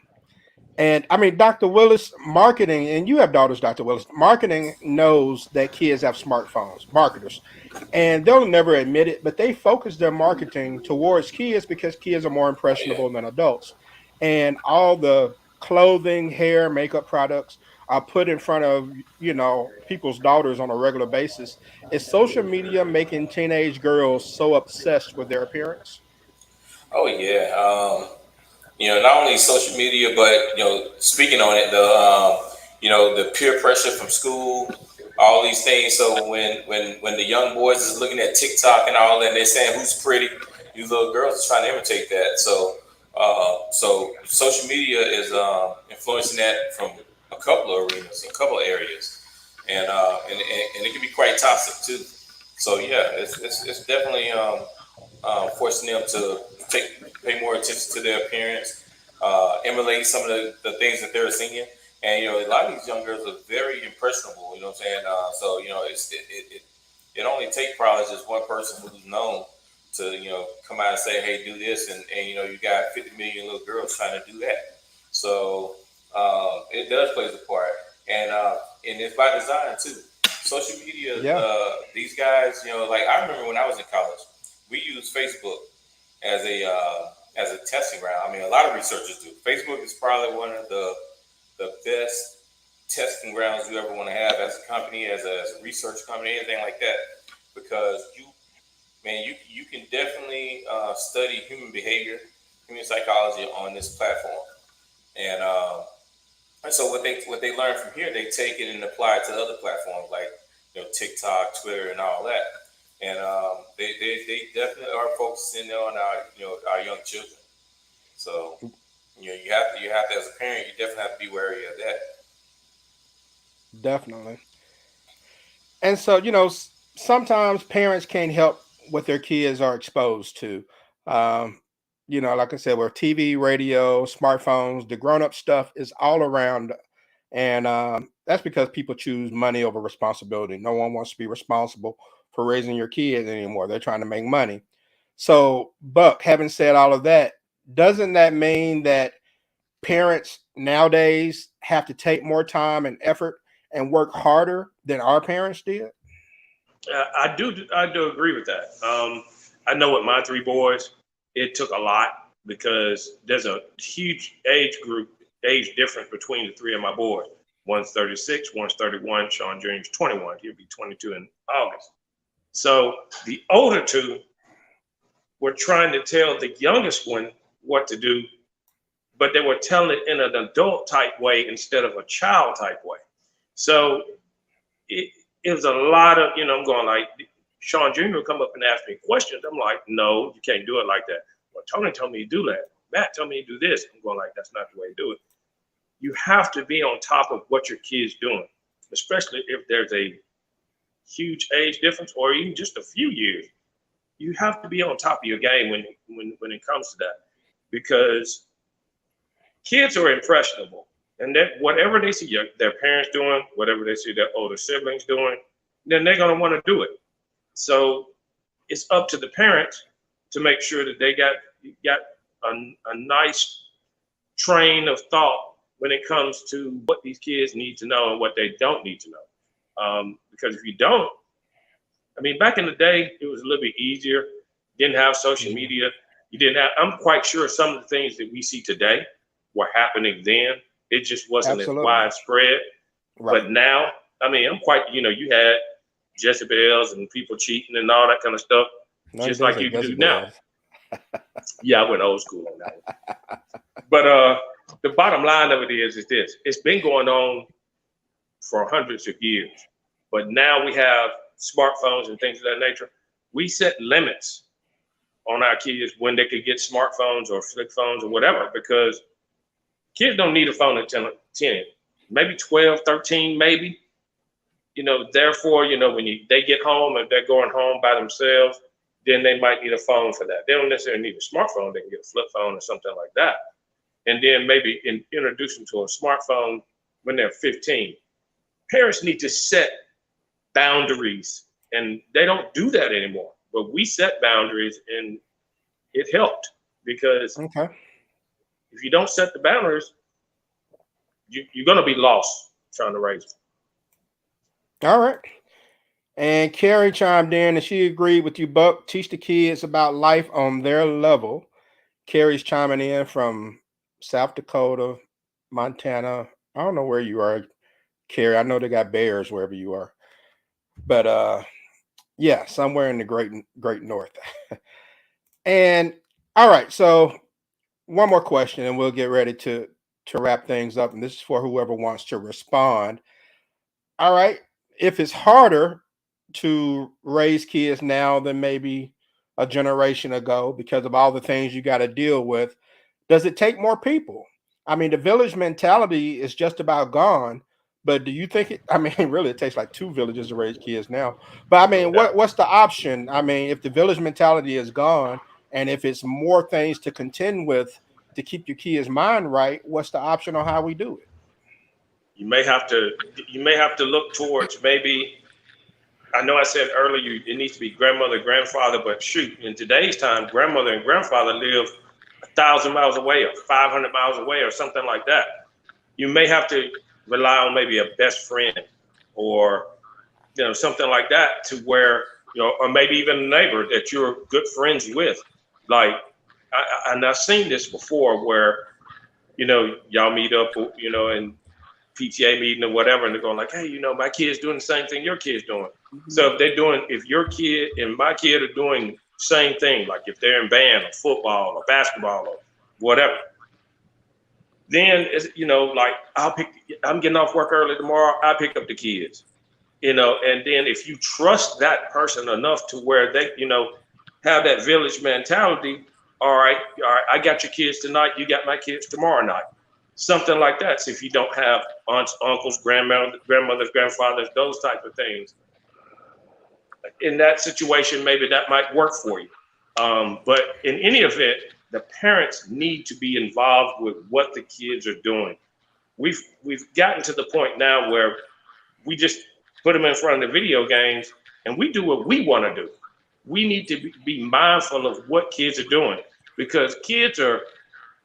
A: And I mean, Dr. Willis, marketing, and you have daughters, Dr. Willis, marketing knows that kids have smartphones, marketers, and they'll never admit it, but they focus their marketing towards kids because kids are more
F: Oh yeah.
A: impressionable than adults. And all the clothing, hair, makeup products are put in front of, people's daughters on a regular basis. Is social media making teenage girls so obsessed with their appearance?
F: Oh yeah. Not only social media, but speaking on it, the peer pressure from school, all these things. So when the young boys is looking at TikTok and all that, and they're saying who's pretty, these little girls are trying to imitate that. So social media is influencing that from a couple of arenas, a couple of areas, and it can be quite toxic too. So yeah, it's definitely forcing them to pay more attention to their appearance, emulate some of the things that they're seeing. And a lot of these young girls are very impressionable. You know what I'm saying? So it only takes probably just one person who's known to come out and say, hey, do this, and you got 50 million little girls trying to do that. So it does play a part, and it's by design too. Social media,
A: Yeah.
F: these guys, like I remember when I was in college, we used Facebook as a testing ground. I mean, a lot of researchers do. Facebook is probably one of the best testing grounds you ever want to have as a company, as a research company, anything like that, because you can definitely study human behavior, human psychology on this platform, and so what they learn from here, they take it and apply it to other platforms like TikTok, Twitter, and all that. And they definitely are focusing on our young children. So you have to as a parent, you definitely have to be wary of that.
A: Definitely. And so, sometimes parents can't help what their kids are exposed to. Um, like I said, where TV, radio, smartphones, the grown up stuff is all around. And that's because people choose money over responsibility. No one wants to be responsible for raising your kids anymore. They're trying to make money. So, Buck, having said all of that, doesn't that mean that parents nowadays have to take more time and effort and work harder than our parents did?
G: I do agree with that. I know with my three boys, it took a lot because there's a huge age difference between the three of my boys. One's 36, one's 31. Sean Jr. is 21. He'll be 22 in August. So the older two were trying to tell the youngest one what to do, but they were telling it in an adult type way instead of a child type way. So it was a lot of, I'm going like, Sean Jr. would come up and ask me questions. I'm like, no, you can't do it like that. Well, Tony told me to do that. Matt told me to do this. I'm going like, that's not the way to do it. You have to be on top of what your kid's doing, especially if there's a huge age difference or even just a few years, you have to be on top of your game when it comes to that, because kids are impressionable, and that whatever they see their parents doing, whatever they see their older siblings doing, then they're going to want to do it. So it's up to the parents to make sure that they got a nice train of thought when it comes to what these kids need to know and what they don't need to know. Because if you don't, I mean, back in the day, it was a little bit easier. Didn't have social media. You didn't have, I'm quite sure some of the things that we see today were happening then. It just wasn't as widespread. Right. But now, I mean, I'm quite, you had Jezebels and people cheating and all that kind of stuff, just like you do now. Yeah, I went old school on that one. But the bottom line of it is this. It's been going on for hundreds of years. But now we have smartphones and things of that nature. We set limits on our kids when they could get smartphones or flip phones or whatever, because kids don't need a phone at 10, maybe 12, 13, maybe. Therefore, when they get home, if they're going home by themselves, then they might need a phone for that. They don't necessarily need a smartphone. They can get a flip phone or something like that. And then maybe introduce them to a smartphone when they're 15. Parents need to set boundaries, and they don't do that anymore. But we set boundaries, and it helped, because if you don't set the boundaries, you're going to be lost trying to raise them.
A: All right. And Carrie chimed in and she agreed with you, Buck. Teach the kids about life on their level. Carrie's chiming in from South Dakota, Montana. I don't know where you are, Carrie. I know they got bears wherever you are. But yeah, somewhere in the great north. And all right, so one more question and we'll get ready to wrap things up. And this is for whoever wants to respond. All right. If it's harder to raise kids now than maybe a generation ago because of all the things you got to deal with, does it take more people? I mean, the village mentality is just about gone. But do you think it? I mean, really, it takes like 2 villages to raise kids now. But I mean, what's the option? I mean, if the village mentality is gone, and if it's more things to contend with to keep your kids' mind right, what's the option on how we do it?
G: You may have to look towards maybe. I know I said earlier it needs to be grandmother, grandfather, but shoot, in today's time, grandmother and grandfather live 1,000 miles away or 500 miles away or something like that. You may have to rely on maybe a best friend or something like that, to where or maybe even a neighbor that you're good friends with. Like and I've seen this before where y'all meet up in PTA meeting or whatever, and they're going like, hey, my kid's doing the same thing your kid's doing. So if your kid and my kid are doing the same thing, like if they're in band or football or basketball or whatever, then it's, like I'm getting off work early tomorrow, I pick up the kids, and then if you trust that person enough to where they, have that village mentality, all right, I got your kids tonight, you got my kids tomorrow night, something like that. So if you don't have aunts, uncles, grandmothers, grandfathers, those type of things, in that situation, maybe that might work for you. But in any event, the parents need to be involved with what the kids are doing. We've gotten to the point now where we just put them in front of the video games and we do what we want to do. We need to be mindful of what kids are doing, because kids are,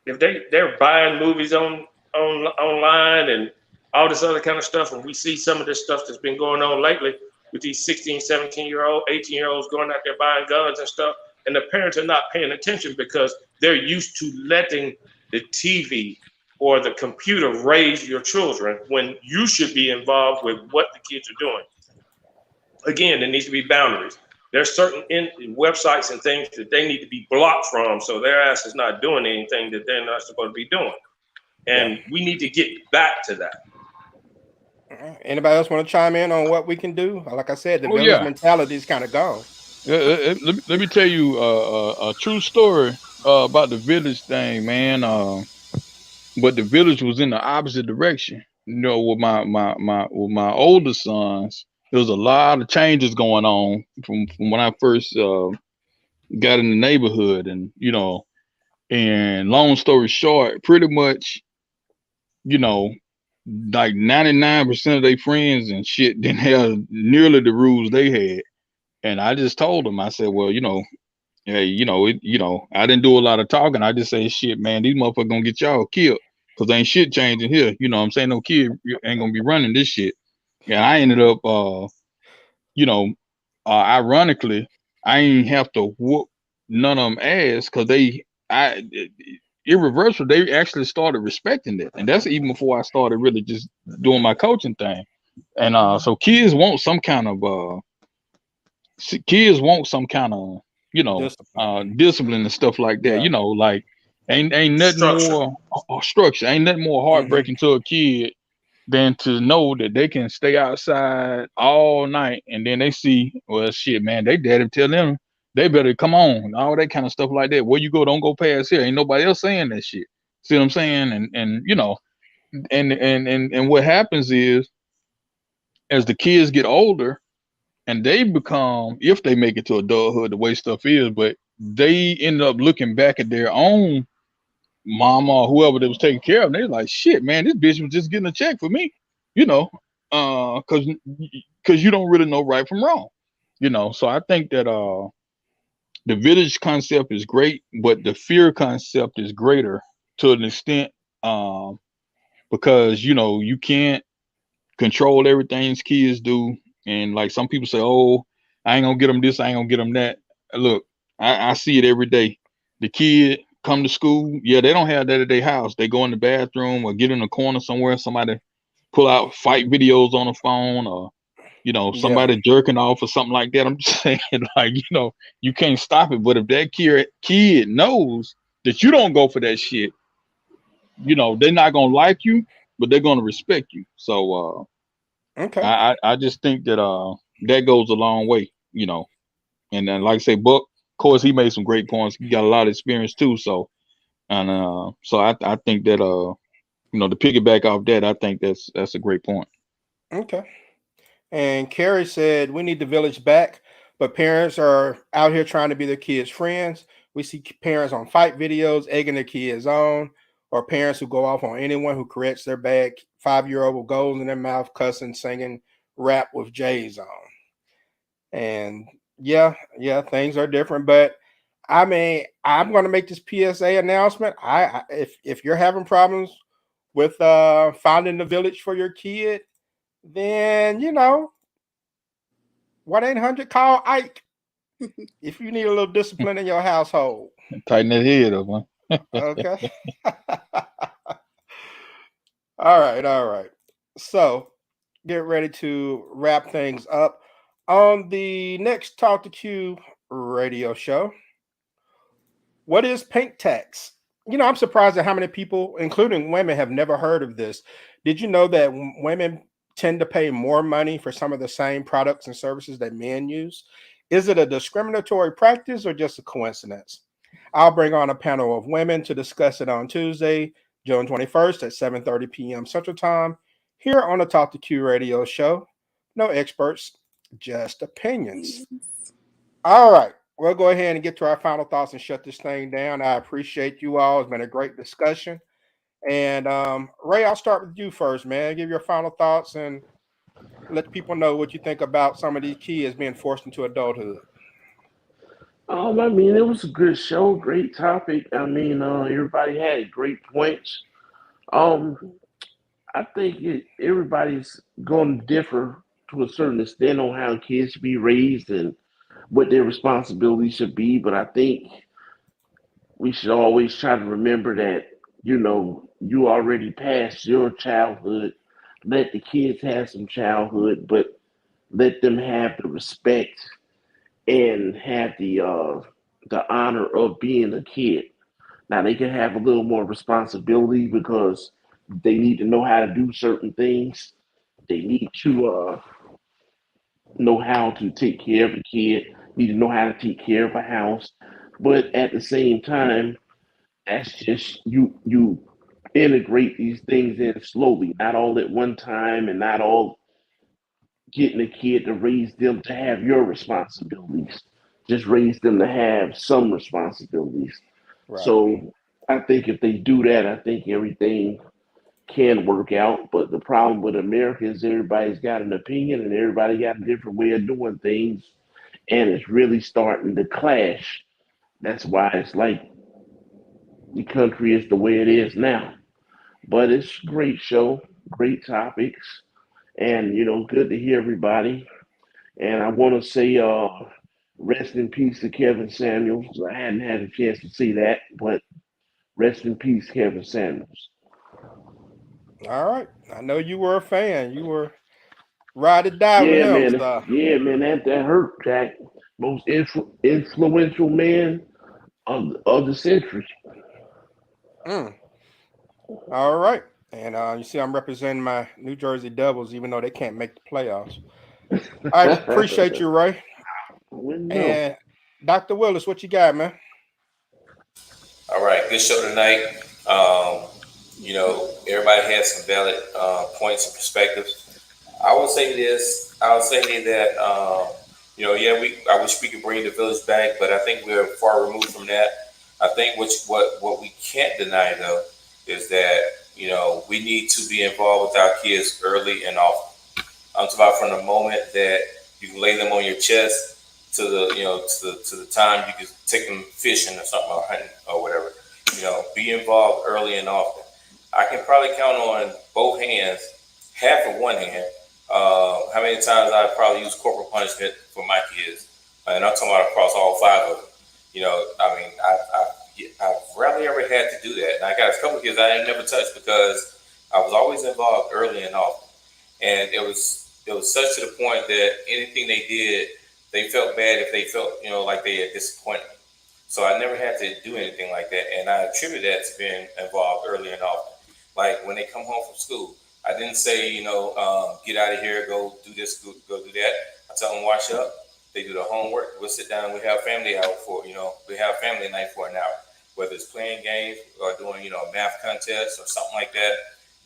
G: if they're buying movies online and all this other kind of stuff, and we see some of this stuff that's been going on lately with these 16, 17-year-old, 18-year-olds going out there buying guns and stuff, and the parents are not paying attention because they're used to letting the TV or the computer raise your children, when you should be involved with what the kids are doing. Again, there needs to be boundaries. There's certain websites and things that they need to be blocked from, so their ass is not doing anything that they're not supposed to be doing. And we need to get back to that.
A: Anybody else want to chime in on what we can do? Like I said, the village mentality is kind of gone.
H: Let me tell you a true story about the village thing, man. But the village was in the opposite direction. With my older sons, there was a lot of changes going on from when I first got in the neighborhood, and and long story short, pretty much, like 99% of their friends and shit didn't have nearly the rules they had. And I just told them, I said, well, hey, I didn't do a lot of talking. I just say, shit, man, these motherfuckers gonna get y'all killed because ain't shit changing here. You know what I'm saying? No kid ain't gonna be running this shit. And I ended up, ironically, I ain't have to whoop none of them ass because irreversible, they actually started respecting it. And that's even before I started really just doing my coaching thing. And so kids want some kind of discipline and stuff like that.
A: Yeah.
H: Like ain't nothing
G: Structure.
H: more structure, ain't nothing more heartbreaking to a kid than to know that they can stay outside all night and then they see, well, shit, man, they daddy tell them they better come on, all that kind of stuff like that. Where you go, don't go past here. Ain't nobody else saying that shit. See what I'm saying? And what happens is, as the kids get older and they become, if they make it to adulthood, the way stuff is, but they end up looking back at their own mama or whoever that was taking care of them. They're like, shit, man, this bitch was just getting a check for me, because you don't really know right from wrong, So I think that the village concept is great, but the fear concept is greater to an extent, because you can't control everything kids do. And like some people say, oh, I ain't gonna get them this, I ain't gonna get them that. Look, I see it every day. The kid come to school, yeah, they don't have that at their house. They go in the bathroom or get in a corner somewhere, somebody pull out fight videos on the phone, or somebody jerking off or something like that. I'm just saying, like, you can't stop it. But if that kid knows that you don't go for that shit, they're not gonna like you, but they're gonna respect you. So
A: Okay.
H: I just think that that goes a long way, And then, like I say, Buck, of course, he made some great points. He got a lot of experience too. So I think that to piggyback off that, I think that's a great point.
A: Okay. And Carrie said, we need the village back, but parents are out here trying to be their kids' friends. We see parents on fight videos egging their kids on, or parents who go off on anyone who corrects their bad 5-year-old with gold in their mouth, cussing, singing rap with J's on. And yeah, things are different. But I mean, I'm going to make this PSA announcement. If you're having problems with finding the village for your kid, then 1-800 call Ike if you need a little discipline in your household.
H: Tighten that head up, man.
A: Okay. All right. So get ready to wrap things up. On the next Talk to Q radio show, what is pink tax? I'm surprised at how many people, including women, have never heard of this. Did you know that women tend to pay more money for some of the same products and services that men use? Is it a discriminatory practice or just a coincidence? I'll bring on a panel of women to discuss it on Tuesday, June 21st at 7:30 p.m. Central Time, here on the Talk to Q radio show. No experts, just opinions. All right. We'll go ahead and get to our final thoughts and shut this thing down. I appreciate you all. It's been a great discussion. And Ray, I'll start with you first, man. Give your final thoughts and let people know what you think about some of these kids being forced into adulthood.
D: I mean, it was a good show, great topic. I mean, everybody had great points. Um, I think everybody's going to differ to a certain extent on how kids should be raised and what their responsibilities should be. But I think we should always try to remember that, you already passed your childhood. Let the kids have some childhood, but let them have the respect and have the honor of being a kid. Now they can have a little more responsibility because they need to know how to do certain things. They need to know how to take care of a kid, need to know how to take care of a house. But at the same time, that's just you integrate these things in slowly, not all at one time and not all getting a kid to raise them to have your responsibilities. Just raise them to have some responsibilities.
A: Right.
D: So I think if they do that, I think everything can work out. But the problem with America is everybody's got an opinion and everybody got a different way of doing things. And it's really starting to clash. That's why it's like the country is the way it is now. But it's a great show, great topics, and good to hear everybody. And I want to say, rest in peace to Kevin Samuels. I hadn't had a chance to see that, but rest in peace, Kevin Samuels.
A: All right. I know you were a fan. You were ride or die with
D: Yeah,
A: him.
D: man.
A: So,
D: Yeah, man. That hurt, Jack. Most influential man of the century.
A: mm, all right. And you see, I'm representing my New Jersey Devils, even though they can't make the playoffs. I appreciate you, Ray.
D: Wouldn't know.
A: And Dr. Willis, what you got, man?
F: All right, good show tonight. Everybody has some valid points and perspectives. I would say this. I would say that I wish we could bring the village back, but I think we're far removed from that. I think what we can't deny though is that we need to be involved with our kids early and often. I'm talking about from the moment that you can lay them on your chest to the time you can take them fishing or something or hunting or whatever. Be involved early and often. I can probably count on both hands, half of one hand, how many times I probably use corporal punishment for my kids, and I'm talking about across all five of them. I've rarely ever had to do that, and I got a couple of kids I never touched because I was always involved early and often, and it was such to the point that anything they did, they felt bad if they felt like they had disappointed me. So I never had to do anything like that, and I attribute that to being involved early and often. Like when they come home from school, I didn't say, get out of here, go do this, go do that. I tell them wash up. They do the homework. We'll sit down. We have family hour we have family night for an hour, whether it's playing games or doing, a math contest or something like that.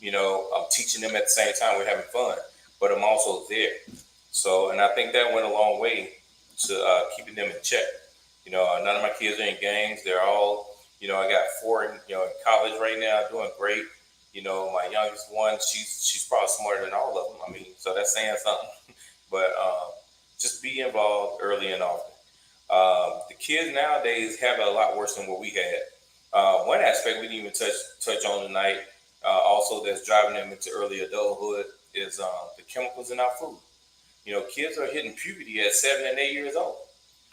F: I'm teaching them at the same time. We're having fun, but I'm also there. So, and I think that went a long way to keeping them in check. None of my kids are in gangs. They're all, I got four in college right now, doing great. My youngest one, she's probably smarter than all of them. I mean, so that's saying something. But just be involved early and often. The kids nowadays have it a lot worse than what we had. One aspect we didn't even touch on tonight, also that's driving them into early adulthood, is the chemicals in our food. Kids are hitting puberty at 7 and 8 years old.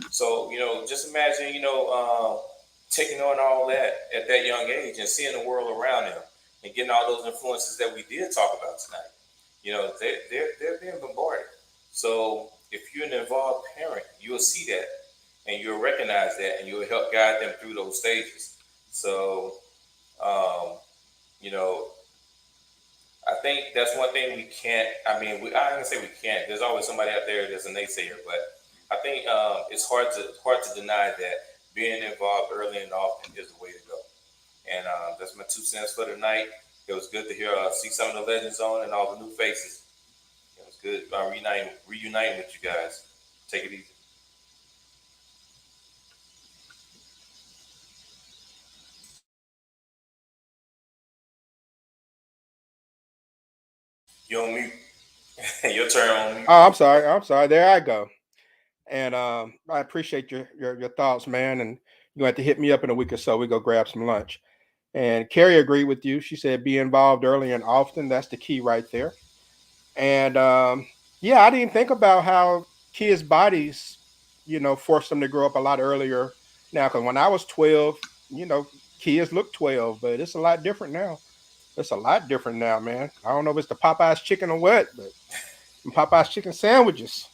F: So, just imagine, taking on all that at that young age and seeing the world around them and getting all those influences that we did talk about tonight. They're being bombarded. So if you're an involved parent, you'll see that and you'll recognize that and you'll help guide them through those stages. So, I think that's one thing we can't, I ain't gonna say we can't. There's always somebody out there that's a naysayer, but I think it's hard to deny that being involved early and often is the way to go. And that's my 2 cents for tonight. It was good to see some of the legends on and all the new faces. It was good reuniting with you guys. Take it easy. You on mute. Your turn on mute.
A: Oh, I'm sorry. There I go. And I appreciate your thoughts, man. And you have to hit me up in a week or so. We go grab some lunch. And Carrie agreed with you. She said be involved early and often. That's the key right there. And yeah, I didn't think about how kids' bodies, force them to grow up a lot earlier now. Because when I was 12, kids look 12, but it's a lot different now. It's a lot different now, man. I don't know if it's the Popeyes chicken or what, but Popeyes chicken sandwiches.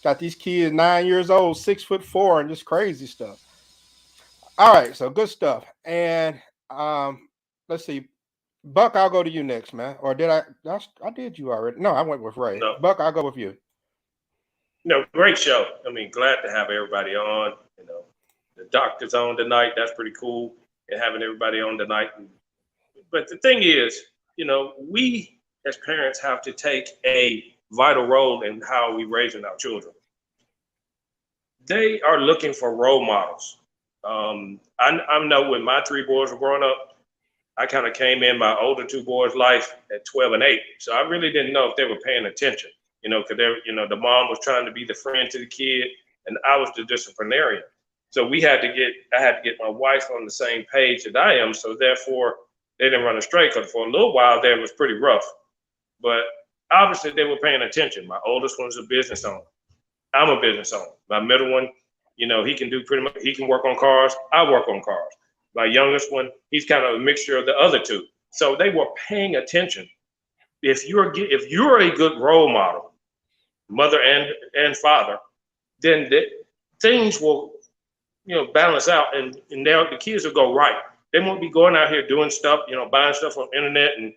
A: Got these kids 9 years old, 6'4", and just crazy stuff. All right, so good stuff. And let's see, Buck, I'll go to you next, man. Or did I? I did you already? No, I went with Ray.
G: No.
A: Buck, I'll go with you.
G: Great show. Glad to have everybody on. The doctor's on tonight. That's pretty cool. And having everybody on tonight. But the thing is, we as parents have to take a vital role in how we raising our children. They are looking for role models. I know when my 3 boys were growing up, I kind of came in my older 2 boys' life at 12 and 8. So I really didn't know if they were paying attention, because the mom was trying to be the friend to the kid and I was the disciplinarian. So I had to get my wife on the same page that I am. So therefore they didn't run astray, because for a little while there it was pretty rough, but obviously they were paying attention. My oldest one's a business owner. I'm a business owner. My middle one, he can do pretty much, he can work on cars. I work on cars. My youngest one, he's kind of a mixture of the other 2. So they were paying attention. If you're a good role model, mother and father, then things will, balance out, and the kids will go right. They won't be going out here doing stuff, buying stuff on the internet and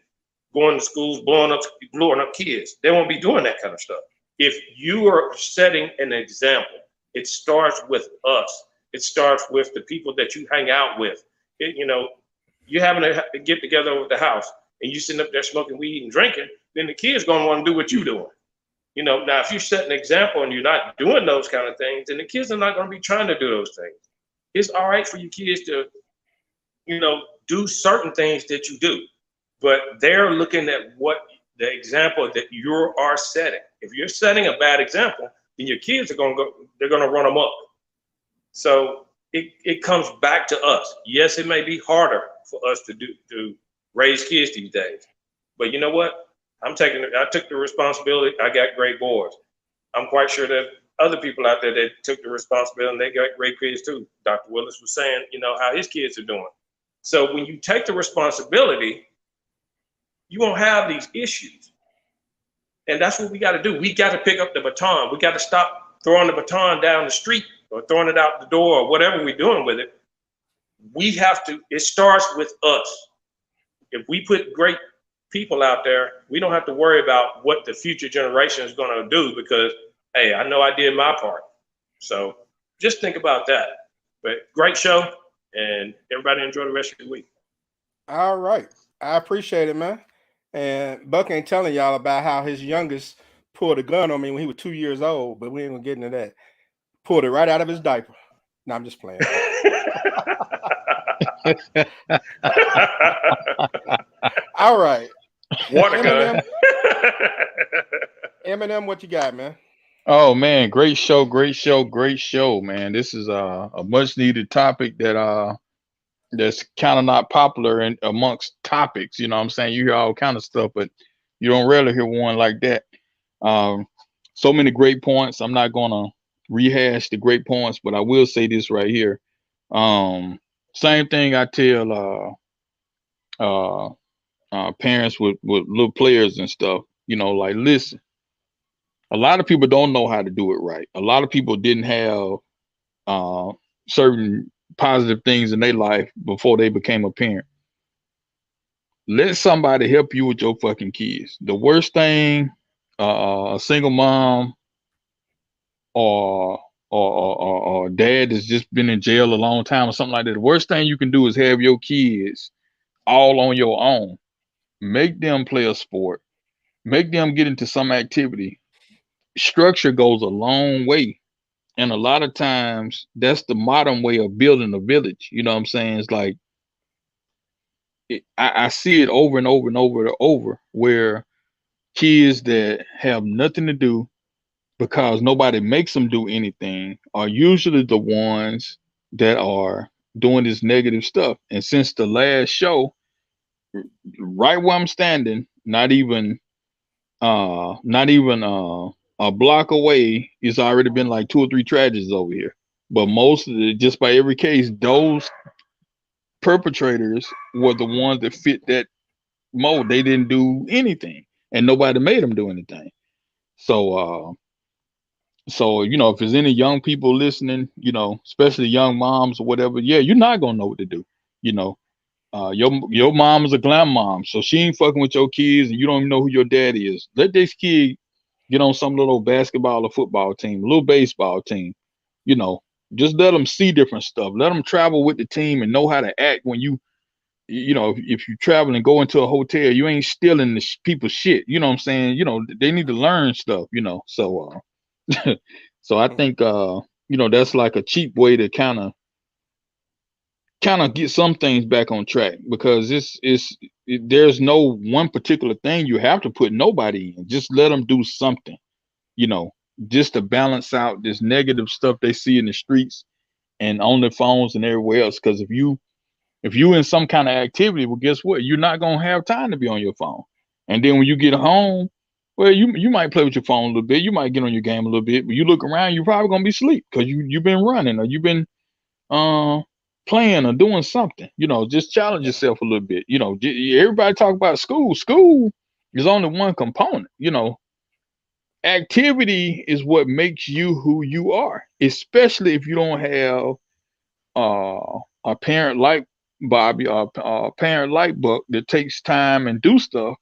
G: going to schools, blowing up kids. They won't be doing that kind of stuff. If you are setting an example, it starts with us. It starts with the people that you hang out with. You're having a get together over the house and you sitting up there smoking weed and drinking, then the kids gonna want to do what you're doing. Now if you set an example and you're not doing those kind of things, then the kids are not gonna be trying to do those things. It's all right for you kids to, do certain things that you do, but they're looking at what the example that you are setting. If you're setting a bad example, then your kids are they're gonna run them up. So it comes back to us. Yes, it may be harder for us to raise kids these days, but you know what? I took the responsibility. I got great boys. I'm quite sure that other people out there that took the responsibility and they got great kids too. Dr. Willis was saying, how his kids are doing. So when you take the responsibility, you won't have these issues. And that's what we got to do. We got to pick up the baton. We got to stop throwing the baton down the street or throwing it out the door or whatever we're doing with it. It starts with us. If we put great people out there, we don't have to worry about what the future generation is going to do, because, hey, I know I did my part. So just think about that. But great show, and everybody enjoy the rest of the week.
A: All right. I appreciate it, man. And Buck ain't telling y'all about how his youngest pulled a gun on me when he was 2 years old, but we ain't gonna get into that. Pulled it right out of his diaper. No, I'm just playing. All right.
G: Water gun.
A: Eminem, what you got, man?
H: Oh man, great show, man. This is a much needed topic that's kind of not popular amongst topics. You know what I'm saying? You hear all kind of stuff, but you don't rarely hear one like that. So many great points. I'm not gonna rehash the great points, but I will say this right here. Same thing I tell parents with little players and stuff. Like, listen, a lot of people don't know how to do it right. A lot of people didn't have certain positive things in their life before they became a parent. Let somebody help you with your fucking kids. The worst thing a single mom or dad that's just been in jail a long time or something like that, the worst thing you can do is have your kids all on your own. Make them play a sport. Make them get into some activity. Structure goes a long way. And a lot of times that's the modern way of building a village. You know what I'm saying? It's like, I see it over and over and over where kids that have nothing to do because nobody makes them do anything are usually the ones that are doing this negative stuff. And since the last show, right where I'm standing, not even a block away, it's already been like 2 or 3 tragedies over here. But most of it, just by every case, those perpetrators were the ones that fit that mold. They didn't do anything, and nobody made them do anything. So if there's any young people listening, especially young moms or whatever, yeah, you're not gonna know what to do. Your mom is a glam mom, so she ain't fucking with your kids, and you don't even know who your dad is. Let this kid get on some little basketball or football team, a little baseball team. Just let them see different stuff. Let them travel with the team and know how to act when you you know, if you travel and go into a hotel, you ain't stealing the people's shit. You know what I'm saying? You know, they need to learn stuff. You know, so so I think you know, that's like a cheap way to kind of get some things back on track, because there's no one particular thing you have to put nobody in. Just let them do something, you know, just to balance out this negative stuff they see in the streets and on their phones and everywhere else. Because if you in some kind of activity, well, guess what? You're not gonna have time to be on your phone. And then when you get home, well, you might play with your phone a little bit, you might get on your game a little bit, but you look around, you're probably gonna be asleep because you've been running, or you've been uh playing or doing something. You know, just challenge yourself a little bit. You know, everybody talk about school. School is only one component. You know, activity is what makes you who you are, especially if you don't have a parent like Bobby, or a parent like Buck that takes time and do stuff.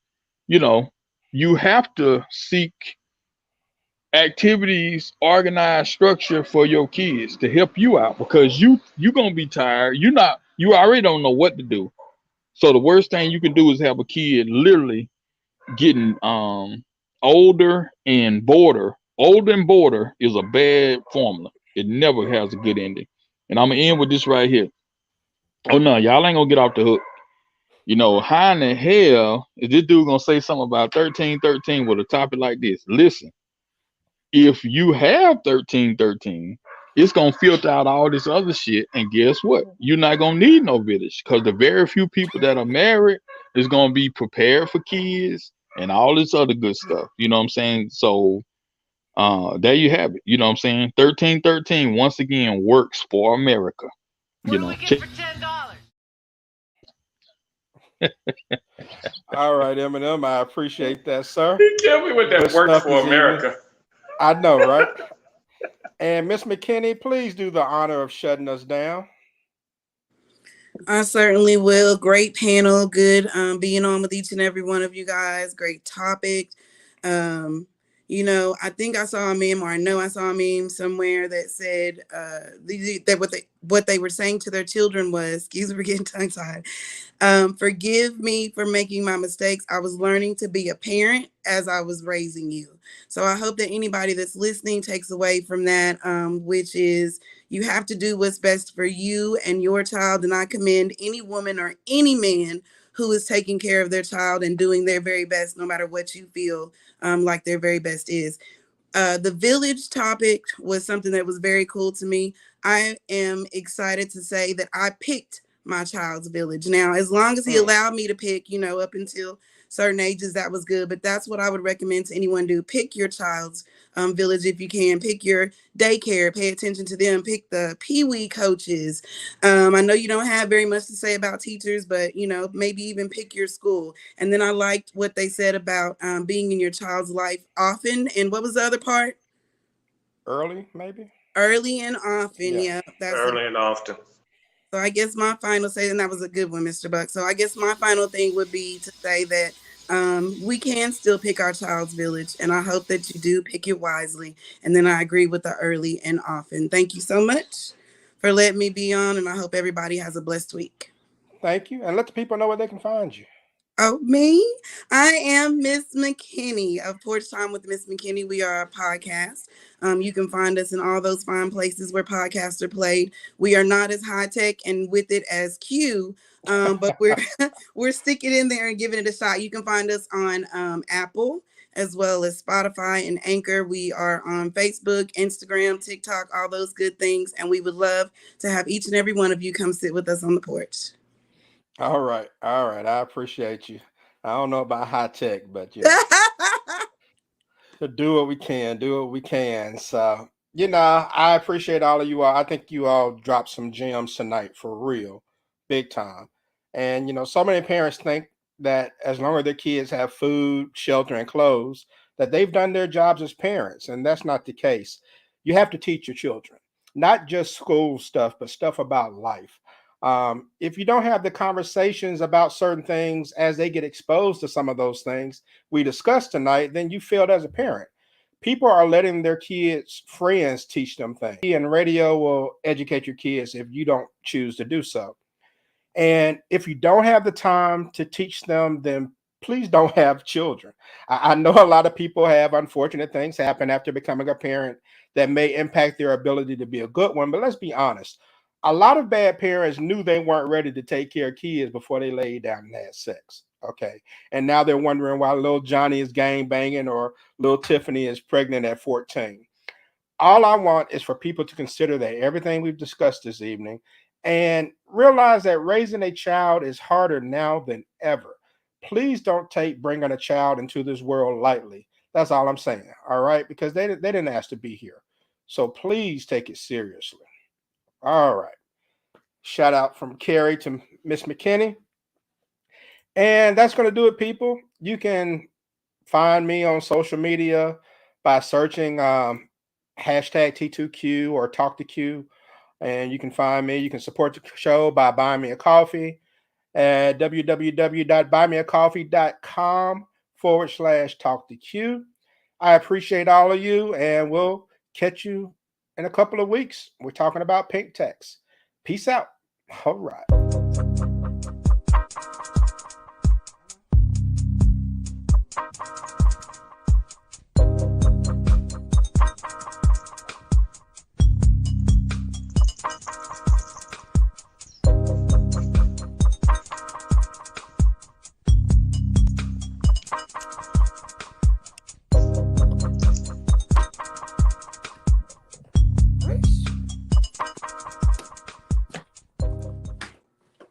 H: You know, you have to seek activities, organized structure for your kids to help you out, because you're gonna be tired. You already don't know what to do. So the worst thing you can do is have a kid literally getting older and border. Older and border is a bad formula. It never has a good ending. And I'm gonna end with this right here. Oh no, y'all ain't gonna get off the hook. You know, how in the hell is this dude gonna say something about 1313 with a topic like this? Listen, if you have 1313, it's gonna filter out all this other shit, and guess what? You're not gonna need no village, because the very few people that are married is gonna be prepared for kids and all this other good stuff. You know what I'm saying? So there you have it. You know what I'm saying? 1313 once again works for America. You know,
A: All right, Eminem, I appreciate that, sir.
G: Tell me what that
A: Good
G: works
A: stuff
G: for
A: this evening.
G: America.
A: I know, right? And Miss McKinney, please do the honor of shutting us down.
E: I certainly will. Great panel. Good being on with each and every one of you guys. Great topic. You know, I think I saw a meme, or I know I saw a meme somewhere that said that what they were saying to their children was, excuse me for getting tongue tied, forgive me for making my mistakes. I was learning to be a parent as I was raising you. So I hope that anybody that's listening takes away from that, which is you have to do what's best for you and your child. And I commend any woman or any man who is taking care of their child and doing their very best, no matter what you feel like their very best is. The village topic was something that was very cool to me. I am excited to say that I picked my child's village. Now, as long as he allowed me to pick, you know, up until certain ages, that was good. But that's what I would recommend to anyone do. Pick your child's village if you can. Pick your daycare. Pay attention to them. Pick the Pee-wee coaches. I know you don't have very much to say about teachers, but, you know, maybe even pick your school. And then I liked what they said about being in your child's life often. And what was the other part?
A: Early, maybe?
E: Early and often. Yeah, that's
G: early and often.
E: So I guess my final say, and that was a good one, Mr. Buck. So I guess my final thing would be to say that we can still pick our child's village, and I hope that you do pick it wisely. And then I agree with the early and often. Thank you so much for letting me be on, and I hope everybody has a blessed week.
A: Thank you. And let the people know where they can find you.
E: Oh, me? I am Miss McKinney of Porch Time with Miss McKinney. We are a podcast. You can find us in all those fine places where podcasts are played. We are not as high tech and with it as Q, but we're sticking in there and giving it a shot. You can find us on Apple as well as Spotify and Anchor. We are on Facebook, Instagram, TikTok, all those good things. And we would love to have each and every one of you come sit with us on the porch.
A: All right. All right. I appreciate you. I don't know about high tech, but you know, do what we can. Do what we can. So, you know, I appreciate all of you all. I think you all dropped some gems tonight for real, big time. And, you know, so many parents think that as long as their kids have food, shelter, and clothes, that they've done their jobs as parents. And that's not the case. You have to teach your children, not just school stuff, but stuff about life. If you don't have the conversations about certain things as they get exposed to some of those things we discussed tonight, then you failed as a parent. People are letting their kids' friends teach them things. And radio will educate your kids if you don't choose to do so. And if you don't have the time to teach them, then please don't have children. I know a lot of people have unfortunate things happen after becoming a parent that may impact their ability to be a good one. But let's be honest. A lot of bad parents knew they weren't ready to take care of kids before they laid down and had sex. Okay. And now they're wondering why little Johnny is gang banging or little Tiffany is pregnant at 14. All I want is for people to consider that everything we've discussed this evening and realize that raising a child is harder now than ever. Please don't take bringing a child into this world lightly. That's all I'm saying. All right. Because they didn't ask to be here. So please take it seriously. All right. Shout out from Carrie to Miss McKinney. And that's going to do it, people. You can find me on social media by searching hashtag T2Q or Talk to Q. And you can find me. You can support the show by buying me a coffee at www.buymeacoffee.com/talk to Q. I appreciate all of you, and we'll catch you in a couple of weeks. We're talking about pink text. Peace out. All right.